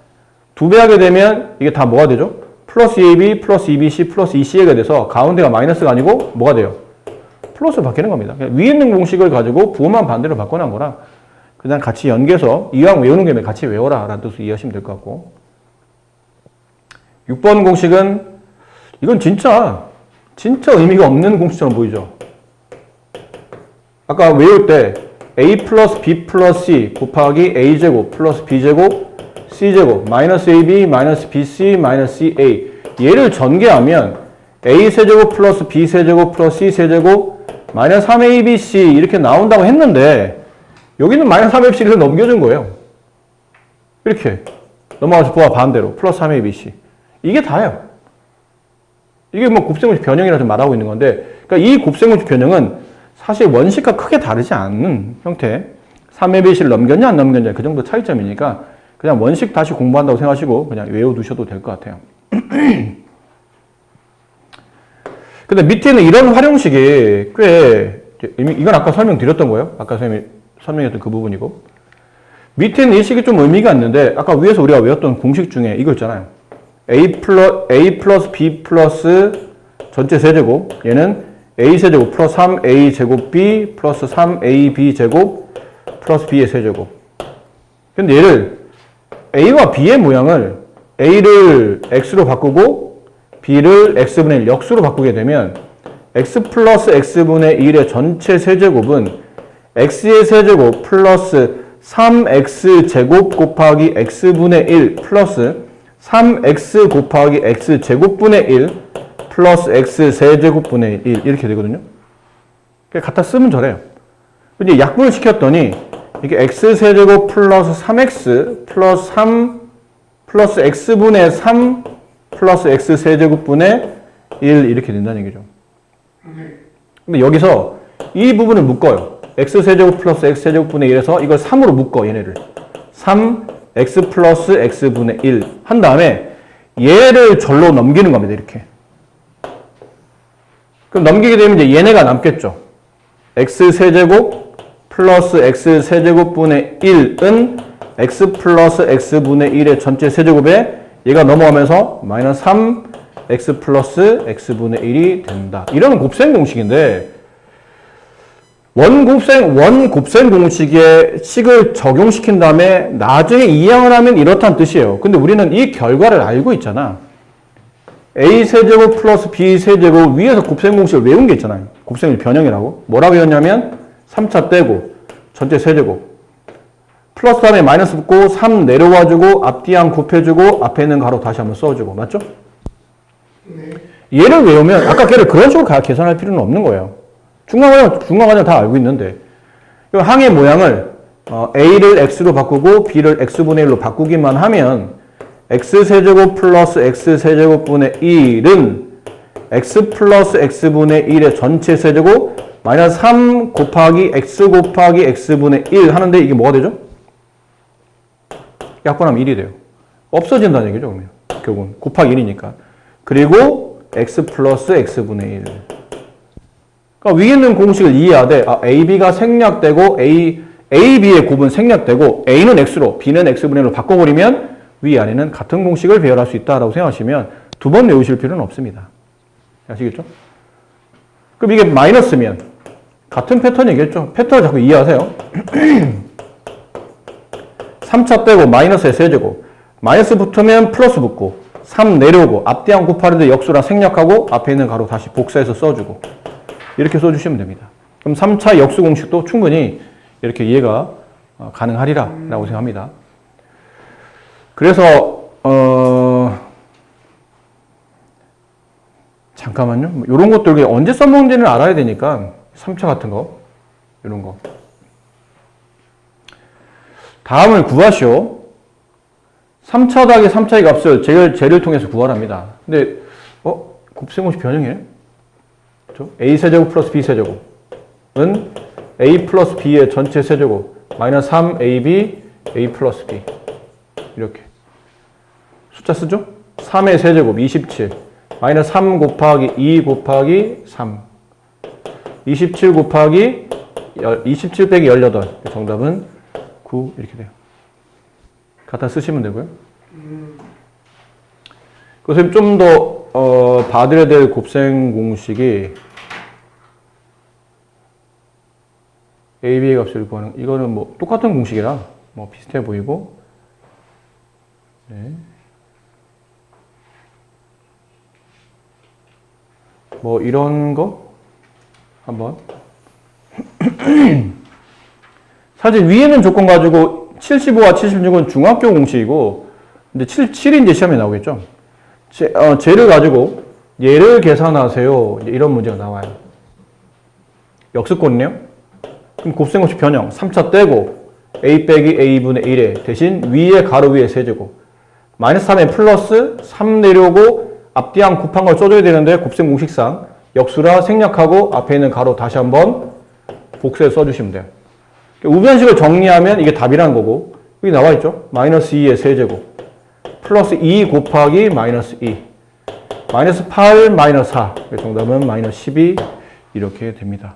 2배 하게 되면 이게 다 뭐가 되죠? 플러스 2ab, 플러스 2bc, 플러스 2ca가 돼서 가운데가 마이너스가 아니고 뭐가 돼요? 플러스로 바뀌는 겁니다. 위에 있는 공식을 가지고 부호만 반대로 바꿔놓은 거라 그냥 같이 연계해서 이왕 외우는 김에 같이 외워라 라는 뜻으로 이해하시면 될 것 같고, 6번 공식은 이건 진짜 의미가 없는 공식처럼 보이죠. 아까 외울 때 a 플러스 b 플러스 c 곱하기 a제곱 플러스 b제곱 c제곱 마이너스 ab 마이너스 bc 마이너스 ca 얘를 전개하면 a 세제곱 플러스 b 세제곱 플러스 c 세제곱 마이너스 3abc 이렇게 나온다고 했는데 여기는 마이너스 3abc를 넘겨준 거예요. 이렇게 넘어가서 부하 반대로 플러스 3abc 이게 다예요. 이게 뭐 곱셈공식 변형이라 좀 말하고 있는 건데, 그러니까 이 곱셈공식 변형은 사실 원식과 크게 다르지 않는 형태. 3abc를 넘겼냐 안 넘겼냐 그 정도 차이점이니까 그냥 원식 다시 공부한다고 생각하시고 그냥 외워두셔도 될 것 같아요. 근데 밑에는 이런 활용식이 꽤, 이건 아까 설명드렸던 거예요. 아까 설명했던 그 부분이고, 밑에는 이 식이 좀 의미가 있는데 아까 위에서 우리가 외웠던 공식 중에 이거 있잖아요. a 플러스 b 플러스 전체 세제곱, 얘는 a 세제곱 플러스 3a 제곱 b 플러스 3ab 제곱 플러스 b의 세제곱. 근데 얘를 a와 b의 모양을 a를 x로 바꾸고 b를 x분의 1 역수로 바꾸게 되면 x 플러스 x분의 1의 전체 세제곱은 x의 세제곱 플러스 3x 제곱 곱하기 x분의 1 플러스 3x 곱하기 x 제곱분의 1 플러스 x 세제곱분의 1 이렇게 되거든요. 갖다 쓰면 저래요. 이제 약분을 시켰더니 이게 x 세제곱 플러스 3x 플러스 3 플러스 x분의 3 플러스 x 세제곱분의 1 이렇게 된다는 얘기죠. 근데 여기서 이 부분을 묶어요. x 세제곱 플러스 x 세제곱분의 1에서 이걸 3으로 묶어, 얘네를. 3 x 플러스 x분의 1 한 다음에 얘를 절로 넘기는 겁니다. 이렇게. 그럼 넘기게 되면 이제 얘네가 남겠죠. x 세제곱 플러스 x 세제곱분의 1은 x 플러스 x분의 1의 전체 세제곱에 얘가 넘어가면서 마이너스 3 x 플러스 x분의 1이 된다. 이런 곱셈 공식인데 원곱셈 공식에 식을 적용시킨 다음에 나중에 이항을 하면 이렇다는 뜻이에요. 근데 우리는 이 결과를 알고 있잖아. a 세제곱 플러스 b 세제곱 위에서 곱셈 공식을 외운 게 있잖아요. 곱셈의 변형이라고. 뭐라고 외웠냐면 3차 떼고 전체 세제곱 플러스 다음에 마이너스 붙고 3 내려와주고 앞뒤항 곱해주고 앞에 있는 가로 다시 한번 써주고. 맞죠? 네. 얘를 외우면 아까 걔를 그런 식으로 계산할 필요는 없는 거예요. 중간과정 다 알고 있는데 항의 모양을 a를 x로 바꾸고 b를 x분의 1로 바꾸기만 하면 x세제곱 플러스 x세제곱분의 1은 x 플러스 x분의 1의 전체 세제곱 마이너스 3 곱하기 x 곱하기 x분의 1 하는데 이게 뭐가 되죠? 약분하면 1이 돼요. 없어진다는 얘기죠. 그러면 결국은 곱하기 1이니까. 그리고 x 플러스 x분의 1. 그러니까 위에 있는 공식을 이해하되 AB가 생략되고 AB의 곱은 생략되고 A는 X로 B는 X분의 1로 바꿔버리면 위아래는 같은 공식을 배열할 수 있다라고 생각하시면 두 번 외우실 필요는 없습니다. 아시겠죠? 그럼 이게 마이너스면 같은 패턴이겠죠? 패턴을 자꾸 이해하세요. 3차 빼고 마이너스의 세제곱 마이너스 붙으면 플러스 붙고 3 내려오고 앞뒤항 곱하는데 역수랑 생략하고 앞에 있는 가로 다시 복사해서 써주고 이렇게 써주시면 됩니다. 그럼 3차 역수 공식도 충분히 이렇게 이해가 가능하리라 라고 생각합니다. 그래서 잠깐만요. 이런 것들 언제 써먹는지는 알아야 되니까 3차 같은 거 이런 거 다음을 구하시오. 3차 더하기 3차의 값을 쟤를 통해서 구하랍니다. 근데 곱셈공식 변형이에요? 그렇죠? a세제곱 플러스 b세제곱은 a 플러스 b의 전체 세제곱 마이너스 3ab a 플러스 b 이렇게 숫자 쓰죠? 3의 세제곱 27 마이너스 3 곱하기 2 곱하기 3 27 곱하기 27 빼기 18 정답은 9 이렇게 돼요. 갖다 쓰시면 되고요. 그래서 좀 더 봐드려야 될 곱셈 공식이 a, b의 값을 구하는 이거는 뭐 똑같은 공식이라 뭐 비슷해 보이고 네. 뭐 이런 거 한번 사실 위에 있는 조건 가지고 75와 76은 중학교 공식이고 근데 7이 이제 시험에 나오겠죠. 쟤를 가지고 얘를 계산하세요. 이런 문제가 나와요. 역습권이네요. 그럼 곱셈공식 변형 3차 떼고 a 빼기 a분의 1에 대신 위에 가로 위에 세제곱 마이너스 3에 플러스 3 내려오고 앞뒤양 곱한 걸 써줘야 되는데 곱셈공식상 역수라 생략하고 앞에 있는 가로 다시 한번 복수해 써주시면 돼요. 우변식을 정리하면 이게 답이라는 거고 여기 나와 있죠. 마이너스 2의 세제곱 플러스 2 곱하기 마이너스 2 마이너스 8 마이너스 4 정답은 마이너스 12 이렇게 됩니다.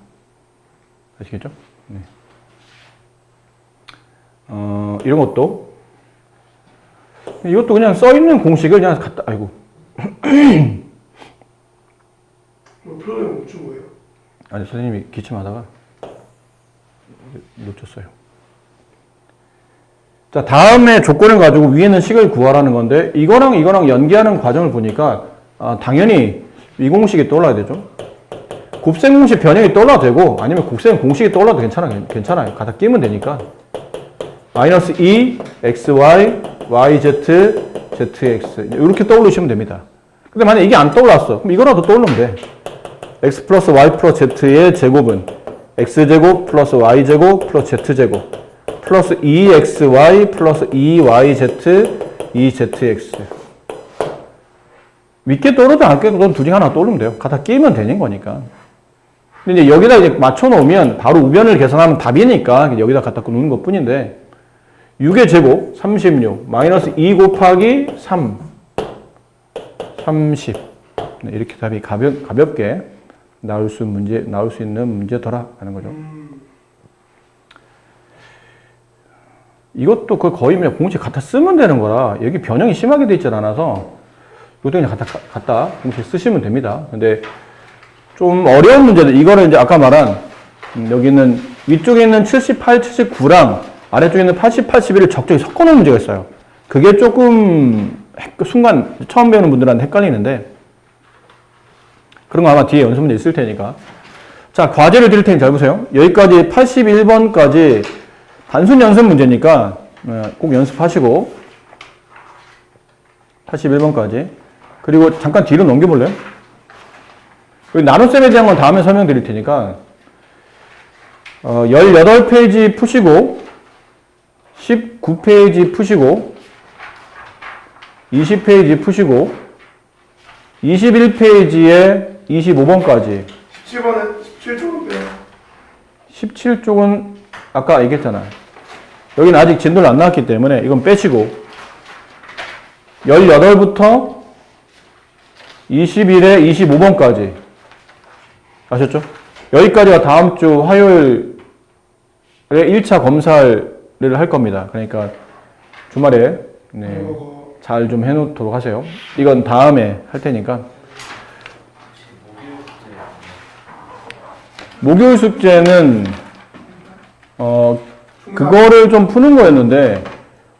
아시겠죠? 네. 이런 것도 이것도 그냥 써있는 공식을 그냥 갖다 아이고 프로그램 멈춘 거예요? 아니 선생님이 기침하다가 놓쳤어요. 자, 다음에 조건을 가지고 위에는 식을 구하라는 건데 이거랑 연계하는 과정을 보니까 당연히 이 공식이 떠올라야 되죠. 곱셈 공식 변형이 떠올라도 되고 아니면 곱셈 공식이 떠올라도 괜찮아요. 갖다 끼면 되니까 마이너스 2 xy yz zx 이렇게 떠올리시면 됩니다. 근데 만약에 이게 안 떠올랐어. 그럼 이거라도 떠올리면 돼. x 플러스 y 플러스 z의 제곱은 x제곱 플러스 y제곱 플러스 z제곱 플러스 2xy 플러스 2yz 2zx 밑게 떠오르든 안 깨도 넌 둘 중에 하나 떠오르면 돼요. 갖다 끼면 되는 거니까. 근데 이제 여기다 이제 맞춰놓으면 바로 우변을 계산하면 답이니까 여기다 갖다 놓는 것 뿐인데 6의 제곱 36 마이너스 2 곱하기 3 30 네, 이렇게 답이 가볍게 나올 수 있는 문제더라 하는 거죠. 이것도 거의 그냥 공식 갖다 쓰면 되는 거라 여기 변형이 심하게 돼 있지 않아서 이것도 그냥 갖다 공식 쓰시면 됩니다. 근데 좀 어려운 문제들 이거는 이제 아까 말한 여기는 위쪽에 있는 78, 79랑 아래쪽에 있는 80, 81을 적절히 섞어놓은 문제가 있어요. 그게 조금 순간 처음 배우는 분들한테 헷갈리는데 그런 거 아마 뒤에 연습 문제 있을 테니까. 자, 과제를 드릴 테니 잘 보세요. 여기까지 81번까지 단순 연습 문제니까 꼭 연습하시고 81번까지 그리고 잠깐 뒤로 넘겨볼래요? 나눗셈에 대한 건 다음에 설명드릴 테니까 18페이지 푸시고 19페이지 푸시고 20페이지 푸시고 21페이지에 25번까지 17번에 17쪽인데요. 17쪽은 아까 얘기했잖아. 여기는 아직 진도를 안 나왔기 때문에 이건 빼시고 18부터 21에 25번까지 아셨죠? 여기까지가 다음 주 화요일에 1차 검사를 할 겁니다. 그러니까 주말에 잘 좀 해놓도록 하세요. 이건 다음에 할 테니까. 목요일 숙제는 그거를 좀 푸는 거였는데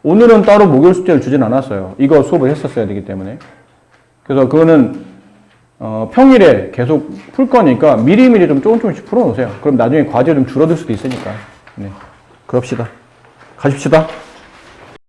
오늘은 따로 목요일 숙제를 주진 않았어요. 이거 수업을 했었어야 되기 때문에. 그래서 그거는 평일에 계속 풀 거니까 미리미리 좀 조금씩 풀어놓으세요. 그럼 나중에 과제 좀 줄어들 수도 있으니까. 네. 그럽시다. 가십시다.